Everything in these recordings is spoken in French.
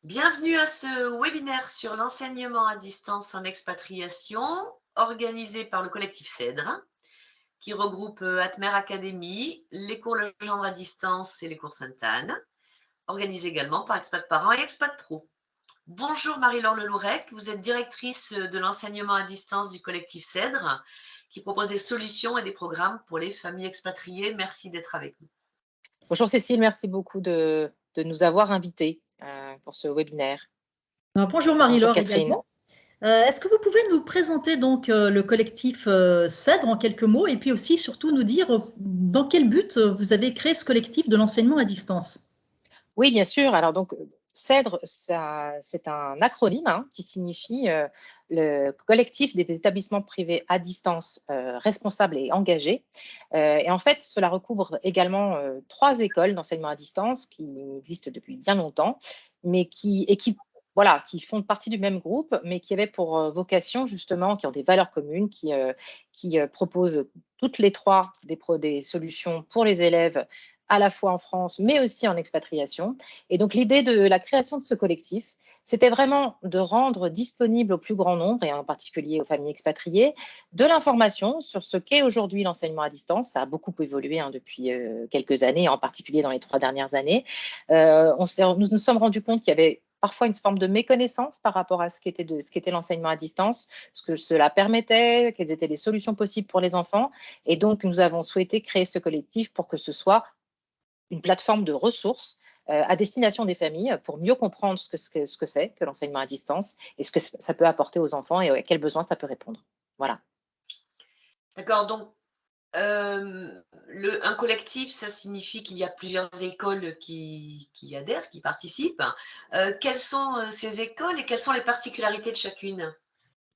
Bienvenue à ce webinaire sur l'enseignement à distance en expatriation, organisé par le collectif CEDRE, qui regroupe Atmer Academy, les cours Legendre à distance et les cours Sainte-Anne, organisé également par Expat Parents et Expat Pro. Bonjour Marie-Laure Lelourec, vous êtes directrice de l'enseignement à distance du collectif CEDRE, qui propose des solutions et des programmes pour les familles expatriées. Merci d'être avec nous. Bonjour Cécile, merci beaucoup de nous avoir invités pour ce webinaire. Bonjour Bonjour Marie-Laure Catherine. également. Est-ce que vous pouvez nous présenter donc le collectif CEDRE en quelques mots et puis aussi surtout nous dire dans quel but vous avez créé ce collectif de l'enseignement à distance? Oui, bien sûr. Alors donc CEDRE, c'est un acronyme qui signifie le collectif des établissements privés à distance responsables et engagés. Et en fait, cela recouvre également 3 écoles d'enseignement à distance qui existent depuis bien longtemps, mais qui font partie du même groupe, mais qui avaient pour vocation justement, qui ont des valeurs communes, qui proposent toutes les 3 des solutions pour les élèves à la fois en France, mais aussi en expatriation. Et donc, l'idée de la création de ce collectif, c'était vraiment de rendre disponible au plus grand nombre, et en particulier aux familles expatriées, de l'information sur ce qu'est aujourd'hui l'enseignement à distance. Ça a beaucoup évolué depuis quelques années, en particulier dans les 3 dernières années. Nous nous sommes rendus compte qu'il y avait parfois une forme de méconnaissance par rapport à ce qu'était l'enseignement à distance, ce que cela permettait, quelles étaient les solutions possibles pour les enfants. Et donc, nous avons souhaité créer ce collectif pour que ce soit une plateforme de ressources à destination des familles pour mieux comprendre ce que c'est que l'enseignement à distance et ce que ça peut apporter aux enfants et à quels besoins ça peut répondre. Voilà. D'accord, donc un collectif, ça signifie qu'il y a plusieurs écoles qui adhèrent, qui participent. Quelles sont ces écoles et quelles sont les particularités de chacune?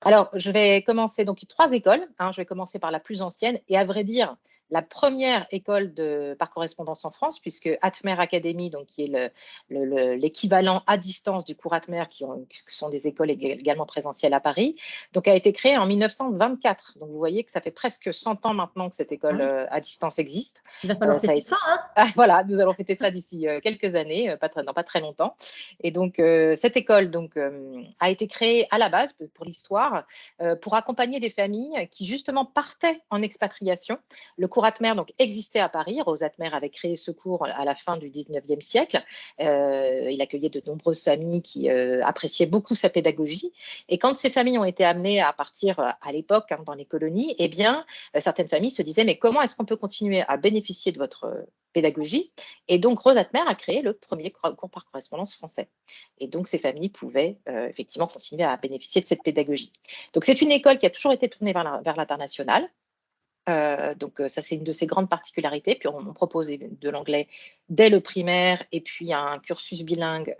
Alors, je vais commencer, donc 3 écoles. Je vais commencer par la plus ancienne et à vrai dire, la première école par correspondance en France, puisque Atmer Academy, donc, qui est l'équivalent à distance du cours Atmer, qui sont des écoles également présentielles à Paris, donc a été créée en 1924. Donc, vous voyez que ça fait presque 100 ans maintenant que cette école à distance existe. Il va falloir Ça a fêter été- ça, hein? Voilà, nous allons fêter ça d'ici quelques années, dans pas très longtemps. Et donc, cette école a été créée à la base, pour l'histoire, pour accompagner des familles qui justement partaient en expatriation. Le cours Atmer donc, existait à Paris. Rose Atmer avait créé ce cours à la fin du 19e siècle. Il accueillait de nombreuses familles qui appréciaient beaucoup sa pédagogie. Et quand ces familles ont été amenées à partir à l'époque dans les colonies, eh bien, certaines familles se disaient mais comment est-ce qu'on peut continuer à bénéficier de votre pédagogie? Et donc, Rose Atmer a créé le premier cours par correspondance français. Et donc, ces familles pouvaient effectivement continuer à bénéficier de cette pédagogie. Donc, c'est une école qui a toujours été tournée vers l'international. Donc, ça, c'est une de ses grandes particularités. Puis, on propose de l'anglais dès le primaire et puis un cursus bilingue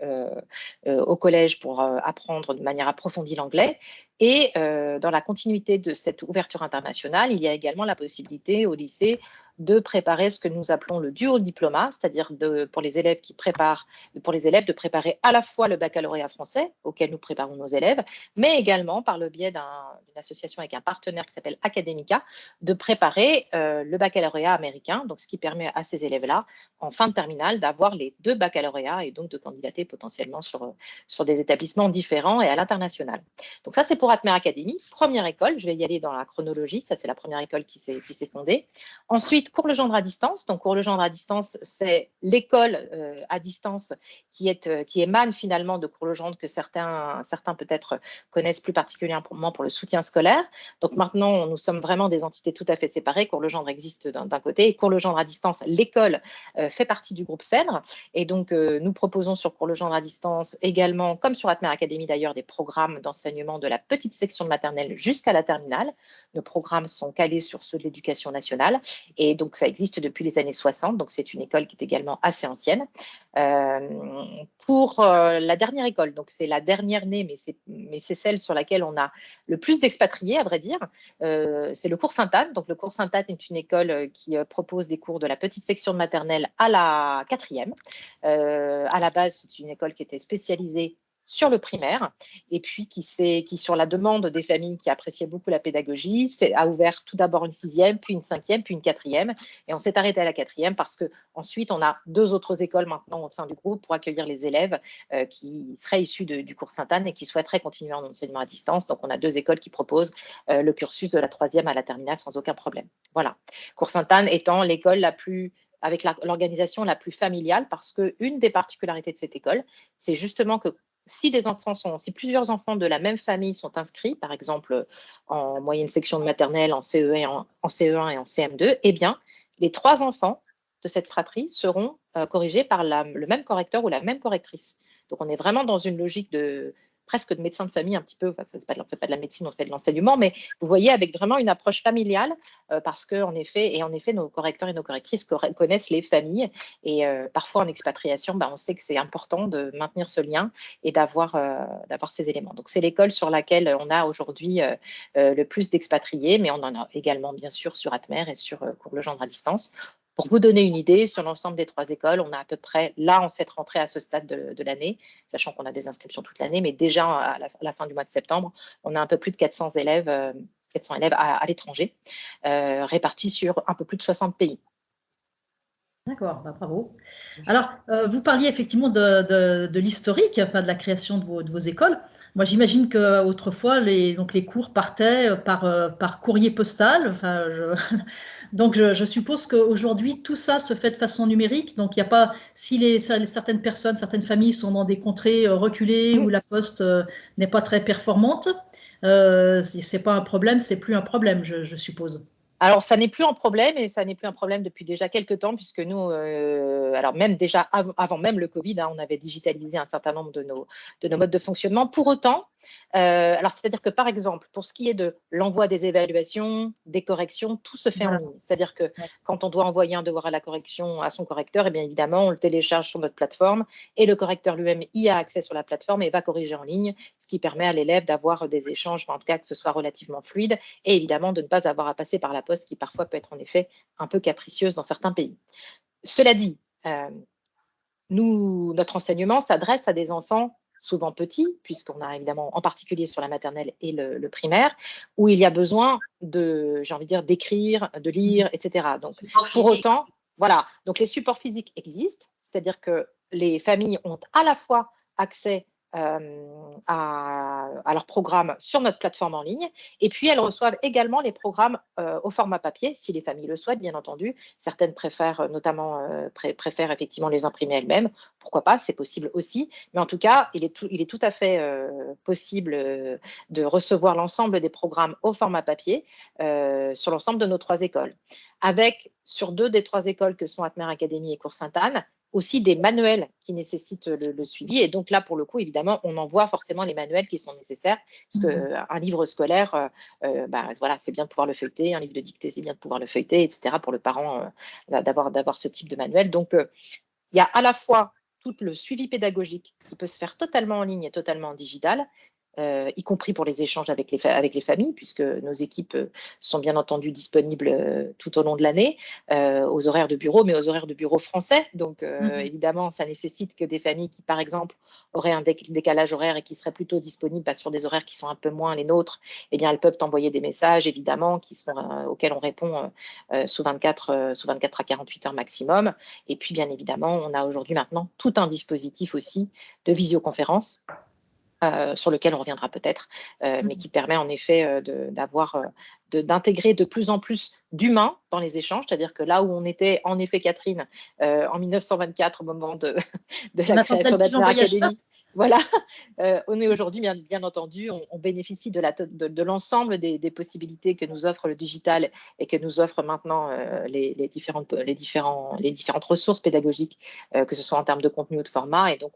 au collège pour apprendre de manière approfondie l'anglais. Et dans la continuité de cette ouverture internationale, il y a également la possibilité au lycée de préparer ce que nous appelons le dual diplôme, c'est-à-dire pour les élèves de préparer à la fois le baccalauréat français, auquel nous préparons nos élèves, mais également par le biais d'une association avec un partenaire qui s'appelle Academica, de préparer le baccalauréat américain, donc ce qui permet à ces élèves-là, en fin de terminale, d'avoir les 2 baccalauréats et donc de candidater potentiellement sur des établissements différents et à l'international. Donc ça, c'est pour Atmer Academy, première école. Je vais y aller dans la chronologie. Ça, c'est la première école qui s'est fondée. Ensuite, Cours Legendre à distance. Donc, Cours Legendre à distance, c'est l'école à distance qui émane finalement de Cours Legendre que certains peut-être connaissent plus particulièrement pour le soutien scolaire. Donc maintenant, nous sommes vraiment des entités tout à fait séparées. Cours Legendre existe d'un côté et Cours Legendre à distance, l'école fait partie du groupe CEDRE. Et donc, nous proposons sur Cours Legendre à distance également, comme sur Atmer Academy d'ailleurs, des programmes d'enseignement de la petite section de maternelle jusqu'à la terminale. Nos programmes sont calés sur ceux de l'éducation nationale. Et donc, ça existe depuis les années 60. Donc, c'est une école qui est également assez ancienne. Pour la dernière école, donc c'est la dernière née, mais c'est celle sur laquelle on a le plus d'expatriés, à vrai dire. C'est le cours Sainte-Anne. Donc, le cours Sainte-Anne est une école qui propose des cours de la petite section de maternelle à la 4e. À la base, c'est une école qui était spécialisée sur le primaire, et puis qui, sur la demande des familles qui appréciaient beaucoup la pédagogie, a ouvert tout d'abord une 6e, puis une 5e, puis une 4e, et on s'est arrêté à la 4e parce qu'ensuite on a 2 autres écoles maintenant au sein du groupe pour accueillir les élèves qui seraient issus du cours Sainte-Anne et qui souhaiteraient continuer en enseignement à distance. Donc on a 2 écoles qui proposent le cursus de la 3e à la terminale sans aucun problème. Voilà, cours Sainte-Anne étant l'école avec l'organisation la plus familiale, parce qu'une des particularités de cette école, c'est justement que si plusieurs enfants de la même famille sont inscrits, par exemple en moyenne section de maternelle, en CE1, en CE1 et en CM2, eh bien, les 3 enfants de cette fratrie seront corrigés par le même correcteur ou la même correctrice. Donc, on est vraiment dans une logique presque de médecin de famille un petit peu, enfin, on ne fait pas de la médecine, on fait de l'enseignement, mais vous voyez, avec vraiment une approche familiale, parce qu'en effet, nos correcteurs et nos correctrices connaissent les familles, et parfois en expatriation, on sait que c'est important de maintenir ce lien et d'avoir ces éléments. Donc c'est l'école sur laquelle on a aujourd'hui le plus d'expatriés, mais on en a également bien sûr sur Atmer et sur Cours Legendre à distance. Pour vous donner une idée, sur l'ensemble des 3 écoles, on a à peu près, là, en cette rentrée à ce stade de l'année, sachant qu'on a des inscriptions toute l'année, mais déjà à la fin du mois de septembre, on a un peu plus de 400 élèves à l'étranger, répartis sur un peu plus de 60 pays. D'accord, bravo. Alors, vous parliez effectivement de l'historique, enfin de la création de vos écoles. Moi, j'imagine qu'autrefois, les cours partaient par courrier postal. Enfin, donc, je suppose qu'aujourd'hui, tout ça se fait de façon numérique. Donc, il n'y a pas, si certaines familles sont dans des contrées reculées où la poste n'est pas très performante, c'est pas un problème, c'est plus un problème, je suppose. Alors, ça n'est plus un problème, et ça n'est plus un problème depuis déjà quelques temps, puisque nous, alors même déjà avant même le Covid, on avait digitalisé un certain nombre de nos modes de fonctionnement. Pour autant, alors c'est-à-dire que par exemple, pour ce qui est de l'envoi des évaluations, des corrections, tout se fait en ligne. C'est-à-dire que quand on doit envoyer un devoir à la correction à son correcteur, et bien évidemment, on le télécharge sur notre plateforme, et le correcteur lui-même y a accès sur la plateforme et va corriger en ligne, ce qui permet à l'élève d'avoir des échanges, en tout cas que ce soit relativement fluide, et évidemment de ne pas avoir à passer par la poste, qui parfois peut être en effet un peu capricieuse dans certains pays. Cela dit, notre enseignement s'adresse à des enfants souvent petits, puisqu'on a évidemment en particulier sur la maternelle et le primaire, où il y a besoin d'écrire, de lire, etc. Donc, pour autant, voilà, donc les supports physiques existent, c'est-à-dire que les familles ont à la fois accès à leur programme sur notre plateforme en ligne, et puis elles reçoivent également les programmes au format papier, si les familles le souhaitent, bien entendu. Certaines préfèrent préfèrent effectivement les imprimer elles-mêmes. Pourquoi pas, c'est possible aussi. Mais en tout cas, il est tout à fait possible de recevoir l'ensemble des programmes au format papier sur l'ensemble de nos 3 écoles. Avec, sur 2 des 3 écoles que sont Atmer Academy et Cours Sainte-Anne, aussi des manuels qui nécessitent le suivi. Et donc là, pour le coup, évidemment, on envoie forcément les manuels qui sont nécessaires, parce qu'un livre scolaire, voilà, c'est bien de pouvoir le feuilleter, un livre de dictée, c'est bien de pouvoir le feuilleter, etc., pour le parent, d'avoir ce type de manuel. Donc, il y a à la fois tout le suivi pédagogique qui peut se faire totalement en ligne et totalement en digital, y compris pour les échanges avec les familles, puisque nos équipes sont bien entendu disponibles tout au long de l'année, aux horaires de bureau, mais aux horaires de bureau français. Donc, évidemment, ça nécessite que des familles qui, par exemple, auraient un décalage horaire et qui seraient plutôt disponibles sur des horaires qui sont un peu moins les nôtres, eh bien, elles peuvent envoyer des messages, évidemment, auxquels on répond sous 24 à 48 heures maximum. Et puis, bien évidemment, on a aujourd'hui maintenant tout un dispositif aussi de visioconférence, sur lequel on reviendra peut-être, mais qui permet en effet d'intégrer de plus en plus d'humains dans les échanges, c'est-à-dire que là où on était, en effet, Catherine, en 1924, au moment de la création d'Atmer Academy, voilà, on est aujourd'hui, bien entendu, on bénéficie de l'ensemble des possibilités que nous offre le digital et que nous offrent maintenant les différentes ressources pédagogiques, que ce soit en termes de contenu ou de format, et donc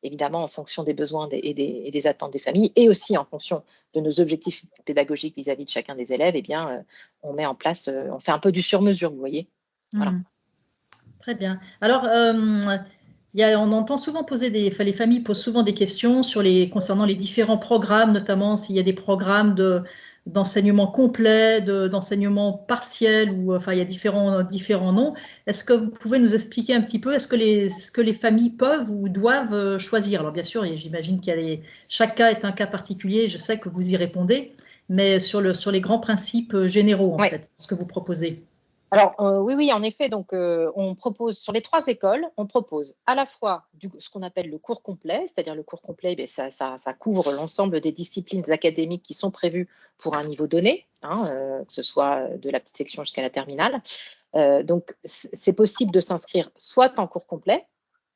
évidemment en fonction des besoins et des attentes des familles, et aussi en fonction de nos objectifs pédagogiques vis-à-vis de chacun des élèves, eh bien, on met en place, on fait un peu du sur-mesure, vous voyez. Voilà. Très bien. Alors, on entend souvent les familles posent souvent des questions concernant les différents programmes, notamment s'il y a des programmes d'enseignement complet, d'enseignement partiel, ou enfin il y a différents noms. Est-ce que vous pouvez nous expliquer un petit peu, est-ce que les familles peuvent ou doivent choisir? Alors bien sûr, j'imagine chaque cas est un cas particulier, je sais que vous y répondez, mais sur les grands principes généraux, en Ouais. fait, ce que vous proposez. Alors, oui, en effet, donc on propose sur les 3 écoles, on propose à la fois ce qu'on appelle le cours complet, c'est-à-dire le cours complet, ben, ça couvre l'ensemble des disciplines académiques qui sont prévues pour un niveau donné, hein, que ce soit de la petite section jusqu'à la terminale. Donc, c'est possible de s'inscrire soit en cours complet,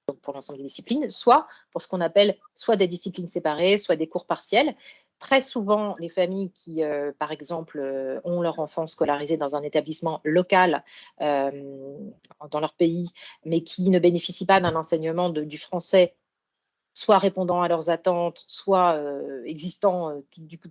donc pour l'ensemble des disciplines, soit pour ce qu'on appelle soit des disciplines séparées, soit des cours partiels. Très souvent, les familles qui, par exemple, ont leur enfant scolarisé dans un établissement local dans leur pays, mais qui ne bénéficient pas d'un enseignement du français, soit répondant à leurs attentes, soit existant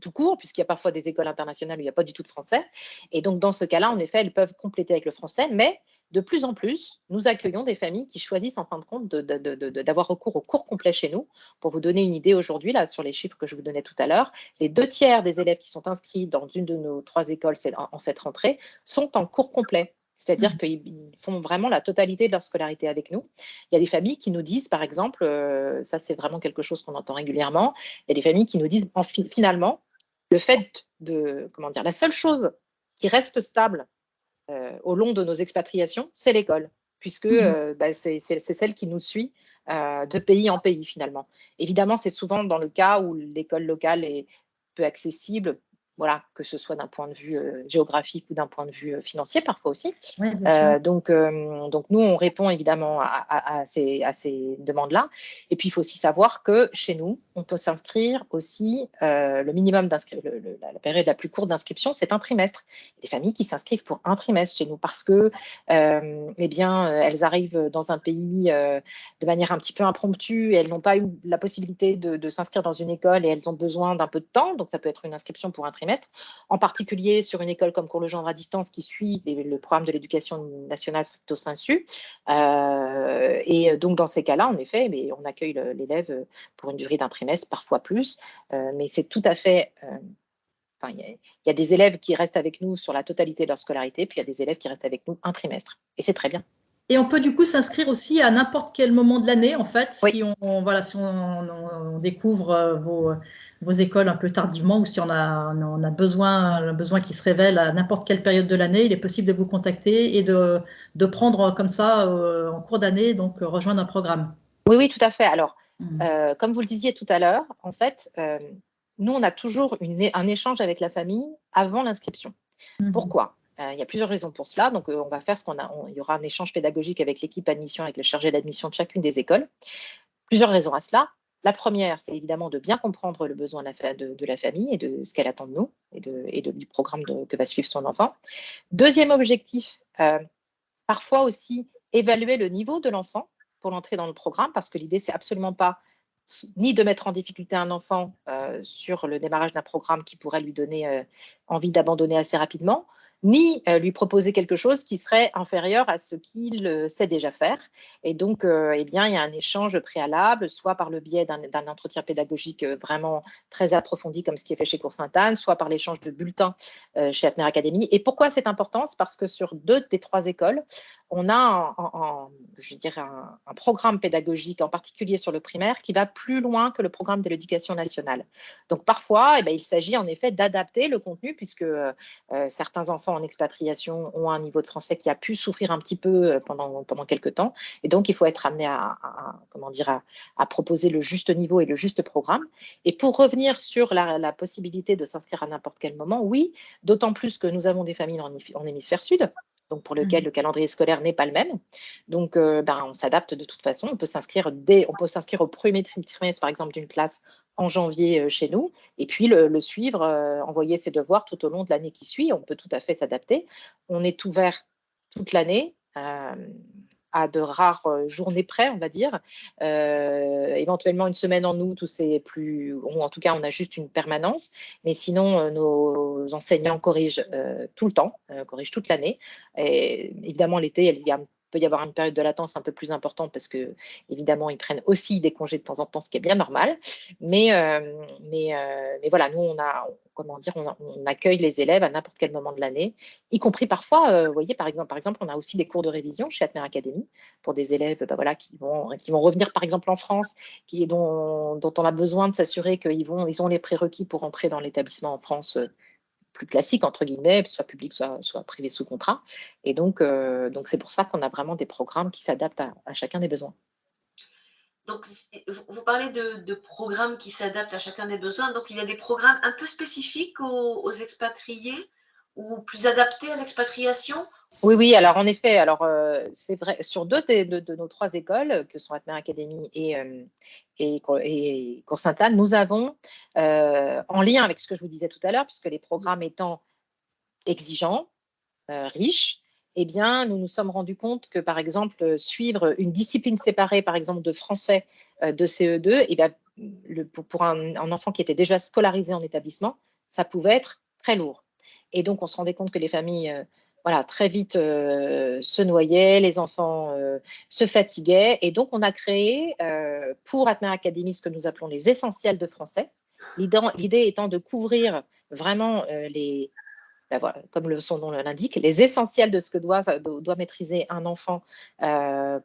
tout court, puisqu'il y a parfois des écoles internationales où il n'y a pas du tout de français. Et donc, dans ce cas-là, en effet, elles peuvent compléter avec le français, mais de plus en plus, nous accueillons des familles qui choisissent en fin de compte d'avoir recours au cours complet chez nous. Pour vous donner une idée aujourd'hui, là, sur les chiffres que je vous donnais tout à l'heure, les 2 tiers des élèves qui sont inscrits dans une de nos 3 écoles en cette rentrée sont en cours complet. C'est-à-dire qu'ils font vraiment la totalité de leur scolarité avec nous. Il y a des familles qui nous disent, par exemple, ça c'est vraiment quelque chose qu'on entend régulièrement, il y a des familles qui nous disent, finalement, le fait comment dire, la seule chose qui reste stable au long de nos expatriations, c'est l'école, puisque c'est celle qui nous suit de pays en pays finalement. Évidemment, c'est souvent dans le cas où l'école locale est peu accessible, voilà, que ce soit d'un point de vue géographique ou d'un point de vue financier parfois aussi. Oui, bien sûr. Donc nous, on répond évidemment à ces demandes-là. Et puis, il faut aussi savoir que chez nous, on peut s'inscrire aussi, le minimum d'inscription, la période la plus courte d'inscription, c'est un trimestre. Il y a des familles qui s'inscrivent pour un trimestre chez nous parce que, eh bien, elles arrivent dans un pays de manière un petit peu impromptue et elles n'ont pas eu la possibilité de s'inscrire dans une école et elles ont besoin d'un peu de temps. Donc, ça peut être une inscription pour un trimestre, en particulier sur une école comme Cours Legendre à distance qui suit le programme de l'éducation nationale stricto sensu. Et donc, dans ces cas-là, en effet, mais on accueille l'élève pour une durée d'un trimestre, parfois plus. Mais c'est tout à fait... Enfin, il y a des élèves qui restent avec nous sur la totalité de leur scolarité, puis il y a des élèves qui restent avec nous un trimestre. Et c'est très bien. Et on peut du coup s'inscrire aussi à n'importe quel moment de l'année, en fait, Oui. si on découvre vos écoles un peu tardivement, ou si on a besoin qui se révèle à n'importe quelle période de l'année, il est possible de vous contacter et de prendre comme ça, en cours d'année, donc rejoindre un programme. Oui, tout à fait. Alors, comme vous le disiez tout à l'heure, en fait, nous, on a toujours un échange avec la famille avant l'inscription. Pourquoi ? Il y a plusieurs raisons pour cela. Donc, on va faire il y aura un échange pédagogique avec l'équipe admission, avec le chargé d'admission de chacune des écoles. Plusieurs raisons à cela. La première, c'est évidemment de bien comprendre le besoin de la famille et de ce qu'elle attend de nous et du programme que va suivre son enfant. Deuxième objectif, parfois aussi évaluer le niveau de l'enfant pour l'entrée dans le programme, parce que l'idée, c'est absolument pas ni de mettre en difficulté un enfant sur le démarrage d'un programme qui pourrait lui donner envie d'abandonner assez rapidement, ni lui proposer quelque chose qui serait inférieur à ce qu'il sait déjà faire. Et donc, eh bien, il y a un échange préalable, soit par le biais d'un entretien pédagogique vraiment très approfondi, comme ce qui est fait chez Cours Sainte-Anne, soit par l'échange de bulletins chez Atmer Academy. Et pourquoi c'est important? C'est parce que sur 2 des 3 écoles, on a je dirais un programme pédagogique, en particulier sur le primaire, qui va plus loin que le programme de l'éducation nationale. Donc parfois, il s'agit en effet d'adapter le contenu, puisque certains enfants en expatriation ont un niveau de français qui a pu souffrir un petit peu pendant quelques temps. Et donc, il faut être amené à proposer le juste niveau et le juste programme. Et pour revenir sur la possibilité de s'inscrire à n'importe quel moment, oui, d'autant plus que nous avons des familles en hémisphère sud, donc pour lequel le calendrier scolaire n'est pas le même. Donc, on s'adapte de toute façon. On peut s'inscrire au premier trimestre, par exemple, d'une classe en janvier chez nous, et puis le suivre, envoyer ses devoirs tout au long de l'année qui suit. On peut tout à fait s'adapter. On est ouvert toute l'année, à de rares journées près, on va dire. Éventuellement une semaine en août ou en tout cas on a juste une permanence, mais sinon nos enseignants corrigent tout le temps, corrigent toute l'année. Et évidemment l'été, il y a peut y avoir une période de latence un peu plus importante parce que, évidemment, ils prennent aussi des congés de temps en temps, ce qui est bien normal. Mais voilà, nous, comment dire, on accueille les élèves à n'importe quel moment de l'année, y compris parfois, vous voyez, par exemple, on a aussi des cours de révision chez Atmer Academy pour des élèves voilà, qui vont revenir, par exemple, en France, dont on a besoin de s'assurer qu'ils ont les prérequis pour entrer dans l'établissement en France plus classique, entre guillemets, soit public, soit privé sous contrat. Et donc c'est pour ça qu'on a vraiment des programmes qui s'adaptent à chacun des besoins. Donc, vous parlez de programmes qui s'adaptent à chacun des besoins. Donc, il y a des programmes un peu spécifiques aux expatriés ou plus adaptés à l'expatriation? Oui, alors en effet, c'est vrai, sur deux de nos 3 écoles, que sont Atmer Academy et Cours Sainte-Anne, nous avons, en lien avec ce que je vous disais tout à l'heure, puisque les programmes étant exigeants, riches, eh bien, nous nous sommes rendus compte que, par exemple, suivre une discipline séparée, par exemple, de français de CE2, eh bien, pour un enfant qui était déjà scolarisé en établissement, ça pouvait être très lourd. Et donc, on se rendait compte que les familles, voilà, très vite se noyaient, les enfants se fatiguaient. Et donc, on a créé pour Atmer Academy ce que nous appelons les essentiels de français. L'idée étant de couvrir vraiment voilà, comme son nom l'indique, les essentiels de ce que doit maîtriser un enfant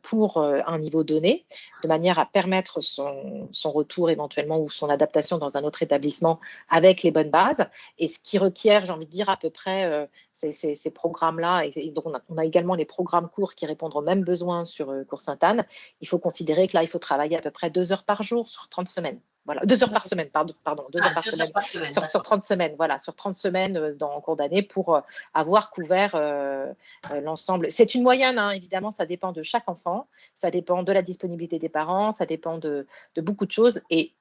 pour un niveau donné, de manière à permettre son retour éventuellement ou son adaptation dans un autre établissement avec les bonnes bases. Et ce qui requiert, j'ai envie de dire, à peu près ces programmes-là. Et donc on a également les programmes courts qui répondent aux mêmes besoins sur Cours Sainte-Anne. Il faut considérer que là, il faut travailler à peu près 2 heures par jour sur 30 semaines. Voilà, 2 heures par semaine, pardon, 2 heures par semaine, sur 30 semaines, voilà, sur 30 semaines en cours d'année pour avoir couvert l'ensemble. C'est une moyenne, hein, évidemment, ça dépend de chaque enfant, ça dépend de la disponibilité des parents, ça dépend de beaucoup de choses. Et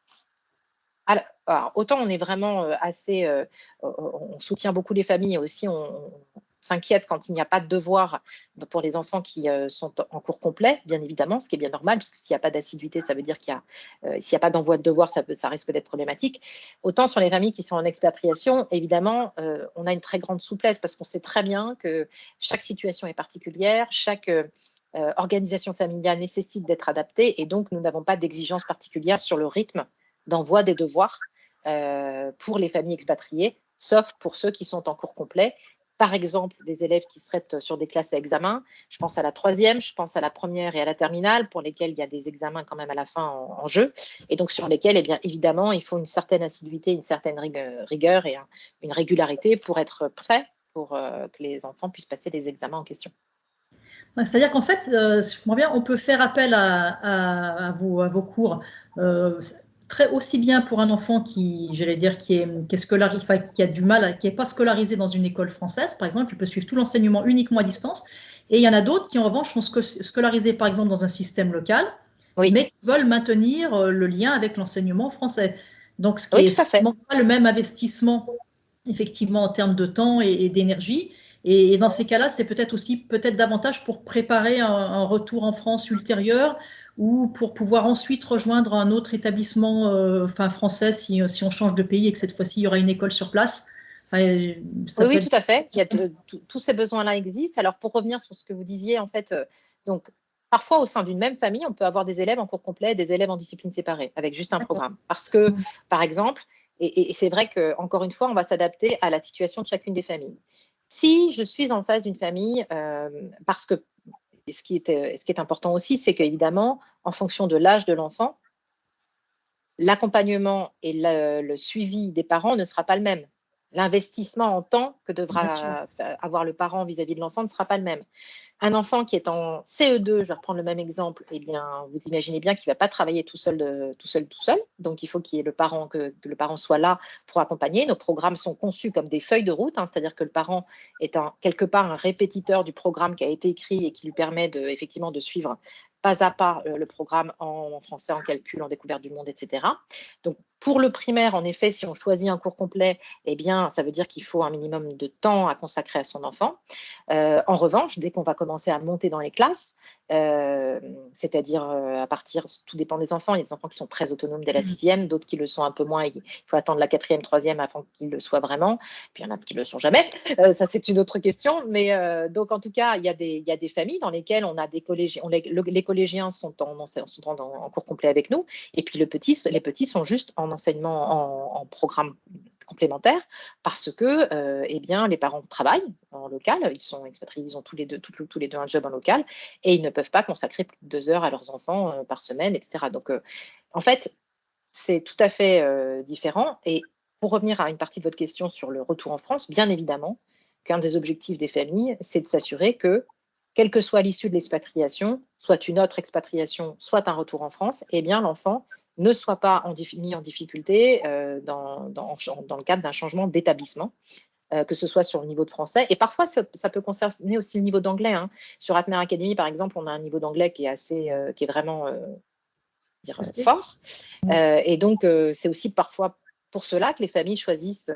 alors, autant on est vraiment on soutient beaucoup les familles, et aussi on s'inquiète quand il n'y a pas de devoir pour les enfants qui sont en cours complet, bien évidemment, ce qui est bien normal, parce que s'il n'y a pas d'assiduité, ça veut dire s'il n'y a pas d'envoi de devoir, ça risque d'être problématique. Autant sur les familles qui sont en expatriation, évidemment, on a une très grande souplesse, parce qu'on sait très bien que chaque situation est particulière, chaque organisation familiale nécessite d'être adaptée, et donc nous n'avons pas d'exigence particulière sur le rythme d'envoi des devoirs pour les familles expatriées, sauf pour ceux qui sont en cours complet. Par exemple, des élèves qui seraient sur des classes à examen. Je pense à la 3e, je pense à la 1re et à la terminale, pour lesquelles il y a des examens quand même à la fin en jeu, et donc sur lesquels, eh bien, évidemment, il faut une certaine assiduité, une certaine rigueur et une régularité pour être prêt pour que les enfants puissent passer les examens en question. C'est-à-dire qu'en fait, je comprends bien, on peut faire appel à vos cours aussi bien pour un enfant qui, j'allais dire, qui est scolarisé, qui a du mal, qui n'est pas scolarisé dans une école française, par exemple, il peut suivre tout l'enseignement uniquement à distance. Et il y en a d'autres qui, en revanche, sont scolarisés, par exemple, dans un système local, Oui. mais qui veulent maintenir le lien avec l'enseignement français. Donc, ce qui Oui, est tout à fait. pas le même investissement, effectivement, en termes de temps et d'énergie. Et dans ces cas-là, c'est peut-être davantage pour préparer un retour en France ultérieur, ou pour pouvoir ensuite rejoindre un autre établissement français si on change de pays et que cette fois-ci, il y aura une école sur place. Oui, tout à fait. Tous ces besoins-là existent. Alors, pour revenir sur ce que vous disiez, en fait, donc, parfois, au sein d'une même famille, on peut avoir des élèves en cours complet et des élèves en discipline séparée, avec juste un programme. Parce que, par exemple, et c'est vrai qu'encore une fois, on va s'adapter à la situation de chacune des familles. Si je suis en face d'une famille, parce que ce qui est important aussi, c'est qu'évidemment, en fonction de l'âge de l'enfant, l'accompagnement et le suivi des parents ne sera pas le même. L'investissement en temps que devra avoir le parent vis-à-vis de l'enfant ne sera pas le même. Un enfant qui est en CE2, je vais reprendre le même exemple, eh bien, vous imaginez bien qu'il ne va pas travailler tout seul. Donc, il faut que le parent soit là pour accompagner. Nos programmes sont conçus comme des feuilles de route, hein, c'est-à-dire que le parent est quelque part un répétiteur du programme qui a été écrit et qui lui permet effectivement de suivre pas à pas le programme en français, en calcul, en découverte du monde, etc. Donc, pour le primaire, en effet, si on choisit un cours complet, eh bien, ça veut dire qu'il faut un minimum de temps à consacrer à son enfant. En revanche, dès qu'on va commencer à monter dans les classes, c'est-à-dire à partir, tout dépend des enfants. Il y a des enfants qui sont très autonomes dès la 6e, d'autres qui le sont un peu moins. Il faut attendre la 4e, 3e avant qu'ils le soient vraiment. Puis il y en a qui ne le sont jamais. Ça, c'est une autre question. Mais donc, en tout cas, il y a des familles dans lesquelles on a des collégiens. Les collégiens sont en cours complet avec nous. Et puis les petits sont juste en enseignement, en programme complémentaire parce que eh bien, les parents travaillent en local, ils sont expatriés, ils ont tous les deux un job en local et ils ne peuvent pas consacrer plus de 2 heures à leurs enfants par semaine, etc. Donc, en fait, c'est tout à fait différent. Et pour revenir à une partie de votre question sur le retour en France, bien évidemment qu'un des objectifs des familles, c'est de s'assurer que, quelle que soit l'issue de l'expatriation, soit une autre expatriation, soit un retour en France, eh bien, l'enfant ne soit pas mis en difficulté dans le cadre d'un changement d'établissement, que ce soit sur le niveau de français. Et parfois, ça peut concerner aussi le niveau d'anglais. Hein. Sur Atmer Academy, par exemple, on a un niveau d'anglais qui est vraiment fort. Et donc, c'est aussi parfois pour cela que les familles choisissent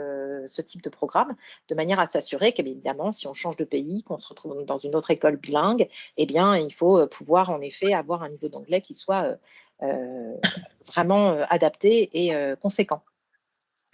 ce type de programme, de manière à s'assurer qu'évidemment, si on change de pays, qu'on se retrouve dans une autre école bilingue, eh bien, il faut pouvoir en effet avoir un niveau d'anglais qui soit vraiment adapté et conséquent.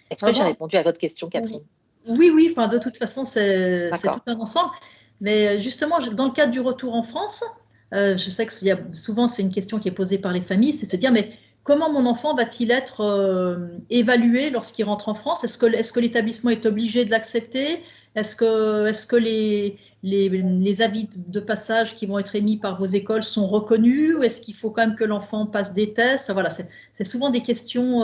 Est-ce que j'ai répondu à votre question, Catherine? Oui, enfin, de toute façon, c'est D'accord. tout un ensemble. Mais justement, dans le cadre du retour en France, je sais que souvent, c'est une question qui est posée par les familles, c'est de se dire, mais comment mon enfant va-t-il être évalué lorsqu'il rentre en France? Est-ce que l'établissement est obligé de l'accepter? Est-ce que les avis de passage qui vont être émis par vos écoles sont reconnus? Ou est-ce qu'il faut quand même que l'enfant passe des tests? Enfin, voilà, c'est souvent des questions.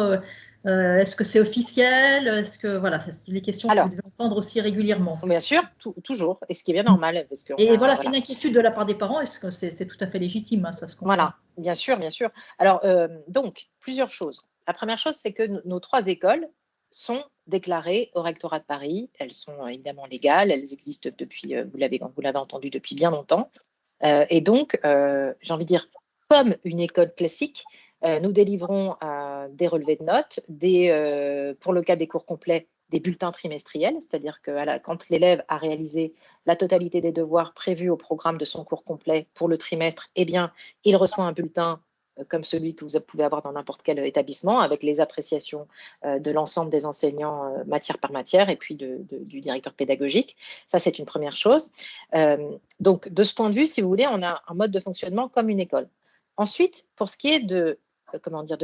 Est-ce que c'est officiel? Est-ce que voilà, c'est les questions que vous devez entendre aussi régulièrement. Bien sûr, toujours, et ce qui est bien normal. Parce que et voilà, c'est une inquiétude de la part des parents, est-ce que c'est tout à fait légitime, hein, ça se comprend. Voilà, bien sûr, bien sûr. Alors, donc, plusieurs choses. La première chose, c'est que nos 3 écoles sont déclarées au rectorat de Paris. Elles sont évidemment légales, elles existent depuis, vous l'avez entendu, depuis bien longtemps. Et donc, j'ai envie de dire, comme une école classique, nous délivrons des relevés de notes, pour le cas des cours complets, des bulletins trimestriels, c'est-à-dire que quand l'élève a réalisé la totalité des devoirs prévus au programme de son cours complet pour le trimestre, eh bien, il reçoit un bulletin comme celui que vous pouvez avoir dans n'importe quel établissement, avec les appréciations de l'ensemble des enseignants matière par matière et puis du directeur pédagogique. Ça, c'est une première chose. Donc, de ce point de vue, si vous voulez, on a un mode de fonctionnement comme une école. Ensuite, pour ce qui est de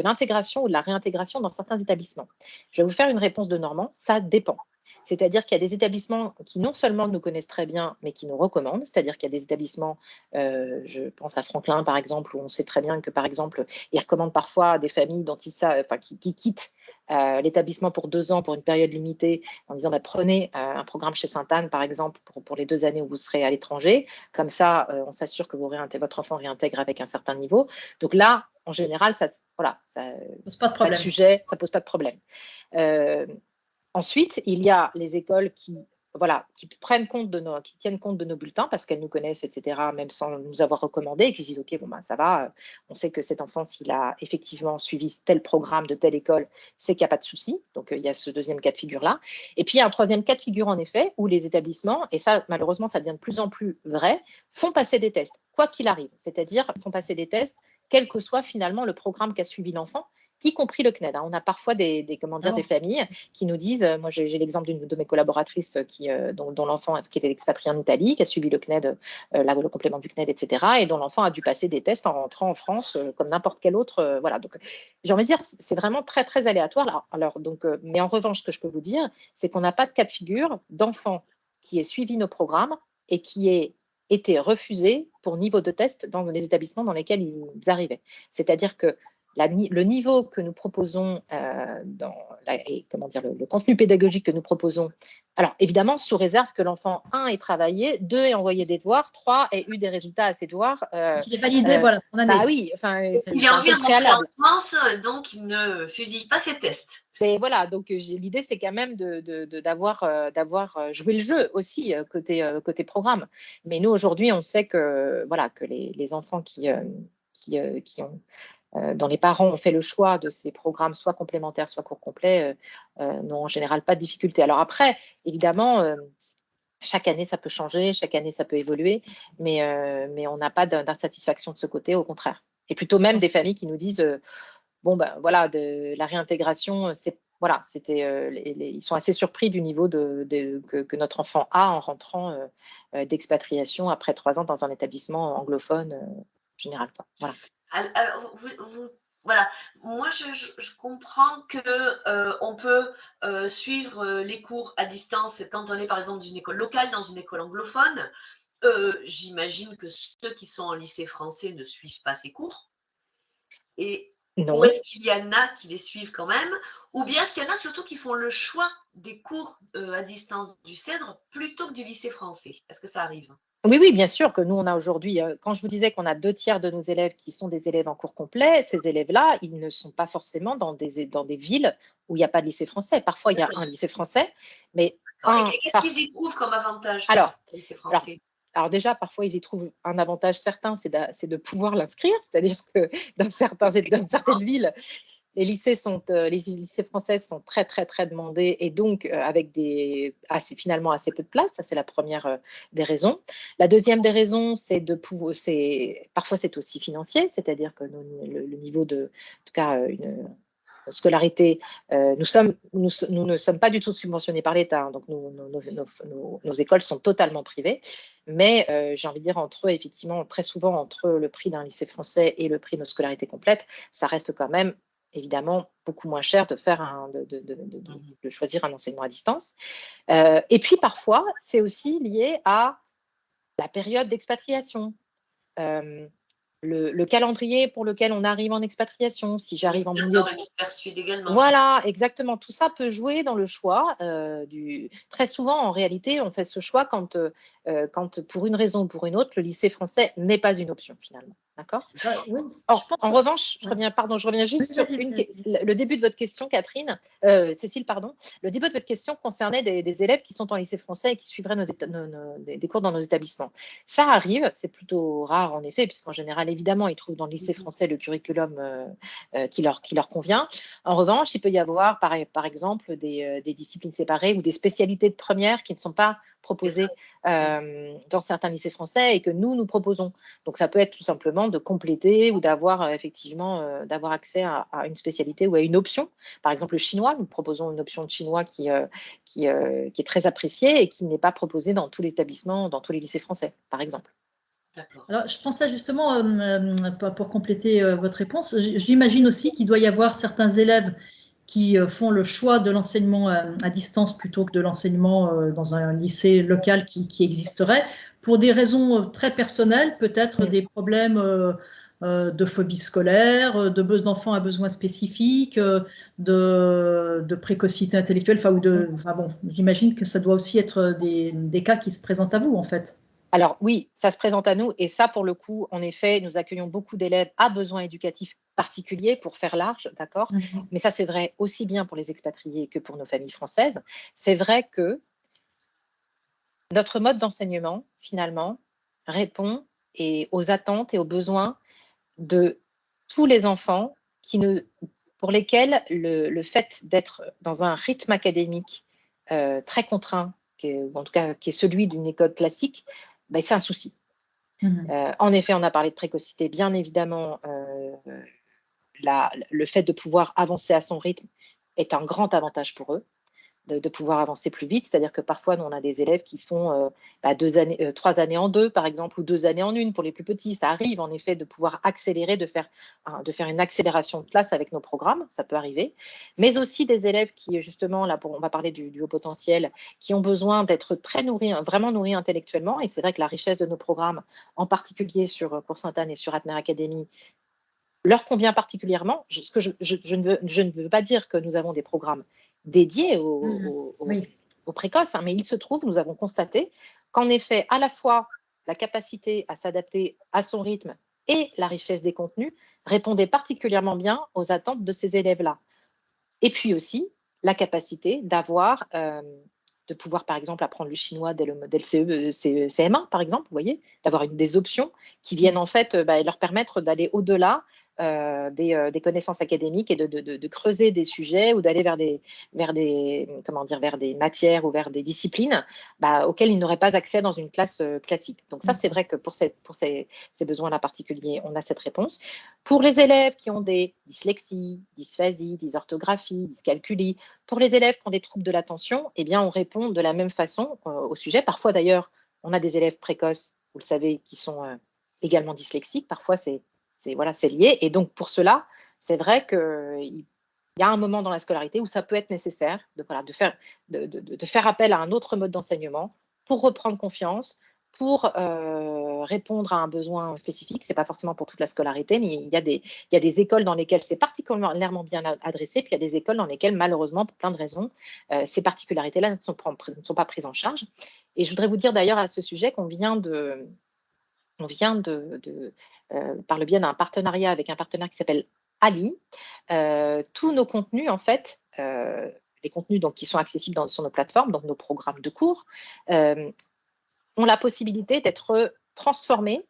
l'intégration ou de la réintégration dans certains établissements, je vais vous faire une réponse de Normand, ça dépend. C'est-à-dire qu'il y a des établissements qui non seulement nous connaissent très bien, mais qui nous recommandent. C'est-à-dire qu'il y a des établissements, je pense à Franklin par exemple, où on sait très bien que par exemple, ils recommandent parfois à des familles dont ils savent, qui quittent l'établissement pour 2 ans, pour une période limitée, en disant prenez un programme chez Sainte-Anne par exemple pour les 2 années où vous serez à l'étranger. Comme ça, on s'assure que votre enfant réintègre avec un certain niveau. Donc là, en général, ça pose pas de problème. Ça pose pas de problème. Ensuite, il y a les écoles qui tiennent compte de nos bulletins parce qu'elles nous connaissent, etc., même sans nous avoir recommandé, et qui se disent ok, ça va, on sait que cet enfant, s'il a effectivement suivi tel programme de telle école, c'est qu'il n'y a pas de souci. Donc il y a ce deuxième cas de figure-là. Et puis il y a un troisième cas de figure, en effet, où les établissements, et ça, malheureusement, ça devient de plus en plus vrai, font passer des tests, quoi qu'il arrive. C'est-à-dire font passer des tests, quel que soit finalement le programme qu'a suivi l'enfant, y compris le CNED. On a parfois des familles qui nous disent, moi j'ai l'exemple d'une de mes collaboratrices dont l'enfant qui était expatrié en Italie, qui a suivi le CNED, le complément du CNED, etc., et dont l'enfant a dû passer des tests en rentrant en France comme n'importe quel autre. Voilà. Donc, j'ai envie de dire, c'est vraiment très, très aléatoire. Mais en revanche, ce que je peux vous dire, c'est qu'on n'a pas de cas de figure d'enfant qui ait suivi nos programmes et qui ait été refusé pour niveau de test dans les établissements dans lesquels ils arrivaient. C'est-à-dire que le niveau que nous proposons le contenu pédagogique que nous proposons, alors évidemment sous réserve que l'enfant 1 ait travaillé, 2 ait envoyé des devoirs, 3 ait eu des résultats à ses devoirs. Qu'il ait validé son année. Oui, il a envie de rentrer en France, donc il ne fusille pas ses tests. Et voilà, donc l'idée c'est quand même d'avoir joué le jeu aussi côté programme. Mais nous aujourd'hui on sait que les enfants dont les parents ont fait le choix de ces programmes soit complémentaires, soit cours complets, n'ont en général pas de difficulté. Alors après, évidemment, Chaque année, ça peut changer, chaque année, ça peut évoluer, mais on n'a pas d'insatisfaction de ce côté, au contraire. Et plutôt même des familles qui nous disent, bon, ben voilà, la réintégration, voilà, ils sont assez surpris du niveau que notre enfant a en rentrant d'expatriation après 3 ans dans un établissement anglophone général, quoi. Voilà. Alors, voilà, moi je comprends que on peut suivre les cours à distance quand on est par exemple dans une école locale, dans une école anglophone. J'imagine que ceux qui sont en lycée français ne suivent pas ces cours. Ou Non. est-ce qu'il y en a qui les suivent quand même? Ou bien est-ce qu'il y en a surtout qui font le choix des cours à distance du CEDRE plutôt que du lycée français? Est-ce que ça arrive? Oui, oui, bien sûr que nous, on a aujourd'hui, quand je vous disais qu'on a 2 tiers de nos élèves qui sont des élèves en cours complet, ces élèves-là, ils ne sont pas forcément dans des villes où il n'y a pas de lycée français. Parfois, il y a un lycée français, mais Et qu'est-ce qu'ils y trouvent comme avantage, alors, le lycée alors, français? alors déjà, parfois, ils y trouvent un avantage certain, c'est de pouvoir l'inscrire, c'est-à-dire que dans certaines villes, les lycées français sont très, très, très demandés et donc avec finalement assez peu de place. Ça, c'est la première des raisons. La deuxième des raisons, parfois c'est aussi financier, c'est-à-dire que le niveau en tout cas, une scolarité, nous ne sommes pas du tout subventionnés par l'État, hein, donc nos écoles sont totalement privées. Mais j'ai envie de dire, effectivement, très souvent, entre le prix d'un lycée français et le prix de notre scolarité complète, ça reste quand même évidemment beaucoup moins cher de choisir un enseignement à distance. Et puis parfois, c'est aussi lié à la période d'expatriation. Le calendrier pour lequel on arrive en expatriation, si j'arrive en milieu... L'hémisphère sud également. Voilà, exactement. Tout ça peut jouer dans le choix. Très souvent, en réalité, on fait ce choix quand pour une raison ou pour une autre, le lycée français n'est pas une option finalement. D'accord? Oui, En revanche, je reviens juste sur vas-y. le début de votre question, Catherine, Cécile, pardon. Le début de votre question concernait des élèves qui sont en lycée français et qui suivraient des cours dans nos établissements. Ça arrive, c'est plutôt rare en effet, puisqu'en général, évidemment, ils trouvent dans le lycée français le curriculum qui leur convient. En revanche, il peut y avoir, par exemple, des disciplines séparées ou des spécialités de première qui ne sont pas proposées dans certains lycées français et que nous proposons. Donc, ça peut être tout simplement de compléter ou d'avoir d'avoir accès à une spécialité ou à une option. Par exemple, le chinois, nous proposons une option de chinois qui est très appréciée et qui n'est pas proposée dans tous les établissements, dans tous les lycées français, par exemple. Alors, je pensais justement, pour compléter votre réponse, j'imagine aussi qu'il doit y avoir certains élèves qui font le choix de l'enseignement à distance plutôt que de l'enseignement dans un lycée local qui existerait, pour des raisons très personnelles, peut-être des problèmes de phobie scolaire, d'enfants à besoins spécifiques, de précocité intellectuelle, bon, j'imagine que ça doit aussi être des cas qui se présentent à vous, en fait. Alors oui, ça se présente à nous et ça, pour le coup, en effet, nous accueillons beaucoup d'élèves à besoins éducatifs particuliers pour faire large, d'accord? Mais ça, c'est vrai aussi bien pour les expatriés que pour nos familles françaises. C'est vrai que notre mode d'enseignement, finalement, répond aux attentes et aux besoins de tous les enfants pour lesquels le fait d'être dans un rythme académique très contraint, ou en tout cas qui est celui d'une école classique, ben, c'est un souci. En effet, on a parlé de précocité, bien évidemment, le fait de pouvoir avancer à son rythme est un grand avantage pour eux, de pouvoir avancer plus vite. C'est-à-dire que parfois, nous, on a des élèves qui font 3 années en 2, par exemple, ou 2 années en 1 pour les plus petits. Ça arrive, en effet, de pouvoir accélérer, de faire une accélération de classe avec nos programmes. Ça peut arriver. Mais aussi des élèves qui, justement, là, on va parler du haut potentiel, qui ont besoin d'être très nourris, vraiment nourris intellectuellement. Et c'est vrai que la richesse de nos programmes, en particulier sur Cours Sainte-Anne et sur Atmer Academy, leur convient particulièrement. Je ne veux pas dire que nous avons des programmes dédiés aux précoces, hein, mais il se trouve, nous avons constaté qu'en effet, à la fois la capacité à s'adapter à son rythme et la richesse des contenus répondaient particulièrement bien aux attentes de ces élèves-là. Et puis aussi, la capacité de pouvoir, par exemple, apprendre le chinois dès le CM1, par exemple, vous voyez, d'avoir des options qui viennent en fait leur permettre d'aller au-delà des connaissances académiques et de creuser des sujets ou d'aller vers des matières ou vers des disciplines auxquelles ils n'auraient pas accès dans une classe classique. Donc ça, c'est vrai que pour ces besoins-là particuliers, on a cette réponse. Pour les élèves qui ont des dyslexies, dysphasies, dysorthographies, dyscalculies, pour les élèves qui ont des troubles de l'attention, eh bien, on répond de la même façon au sujet. Parfois, d'ailleurs, on a des élèves précoces, vous le savez, qui sont également dyslexiques. Parfois, c'est lié. Et donc, pour cela, c'est vrai qu'il y a un moment dans la scolarité où ça peut être nécessaire de faire appel à un autre mode d'enseignement pour reprendre confiance, pour répondre à un besoin spécifique. Ce n'est pas forcément pour toute la scolarité, mais il y a des écoles dans lesquelles c'est particulièrement bien adressé, puis il y a des écoles dans lesquelles, malheureusement, pour plein de raisons, ces particularités-là ne sont pas prises en charge. Et je voudrais vous dire d'ailleurs à ce sujet qu'on vient par le biais d'un partenariat avec un partenaire qui s'appelle Ali, tous nos contenus, en fait, les contenus donc, qui sont accessibles sur nos plateformes, donc nos programmes de cours, ont la possibilité d'être transformés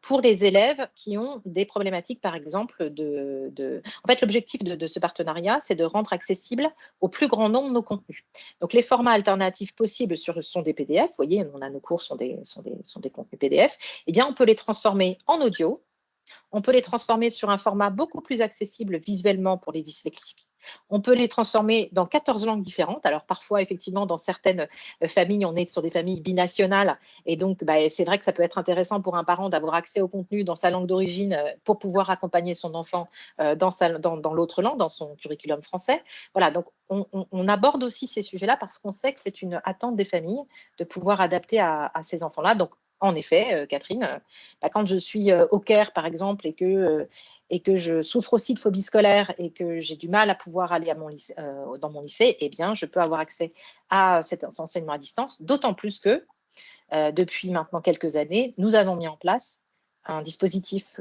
pour les élèves qui ont des problématiques, par exemple, En fait, l'objectif de ce partenariat, c'est de rendre accessible au plus grand nombre nos contenus. Donc, les formats alternatifs possibles sont des PDF. Vous voyez, nos cours sont des contenus PDF. Eh bien, on peut les transformer en audio. On peut les transformer sur un format beaucoup plus accessible visuellement pour les dyslexiques. On peut les transformer dans 14 langues différentes. Alors parfois, effectivement, dans certaines familles, on est sur des familles binationales. Et donc, c'est vrai que ça peut être intéressant pour un parent d'avoir accès au contenu dans sa langue d'origine pour pouvoir accompagner son enfant dans l'autre langue, dans son curriculum français. Voilà, donc on aborde aussi ces sujets-là parce qu'on sait que c'est une attente des familles de pouvoir adapter à ces enfants-là. Donc, en effet, Catherine, quand je suis au Caire, par exemple, et que je souffre aussi de phobie scolaire et que j'ai du mal à pouvoir aller dans mon lycée, eh bien, je peux avoir accès à cet enseignement à distance, d'autant plus que depuis maintenant quelques années, nous avons mis en place un dispositif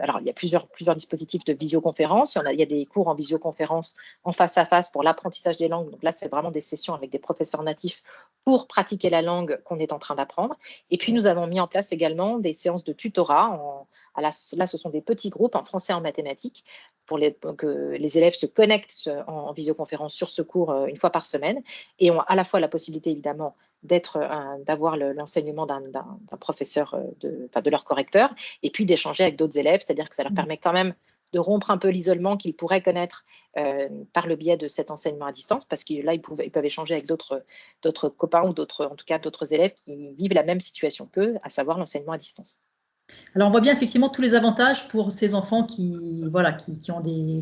Alors, il y a plusieurs dispositifs de visioconférence. Il y a des cours en visioconférence en face à face pour l'apprentissage des langues. Donc là, c'est vraiment des sessions avec des professeurs natifs pour pratiquer la langue qu'on est en train d'apprendre. Et puis, nous avons mis en place également des séances de tutorat. Là, ce sont des petits groupes en français et en mathématiques pour que les élèves se connectent en visioconférence sur ce cours une fois par semaine et ont à la fois la possibilité, évidemment, d'avoir l'enseignement d'un professeur, de leur correcteur, et puis d'échanger avec d'autres élèves, c'est-à-dire que ça leur permet quand même de rompre un peu l'isolement qu'ils pourraient connaître par le biais de cet enseignement à distance, parce que là, ils peuvent échanger avec d'autres copains ou en tout cas d'autres élèves qui vivent la même situation qu'eux, à savoir l'enseignement à distance. Alors, on voit bien effectivement tous les avantages pour ces enfants qui ont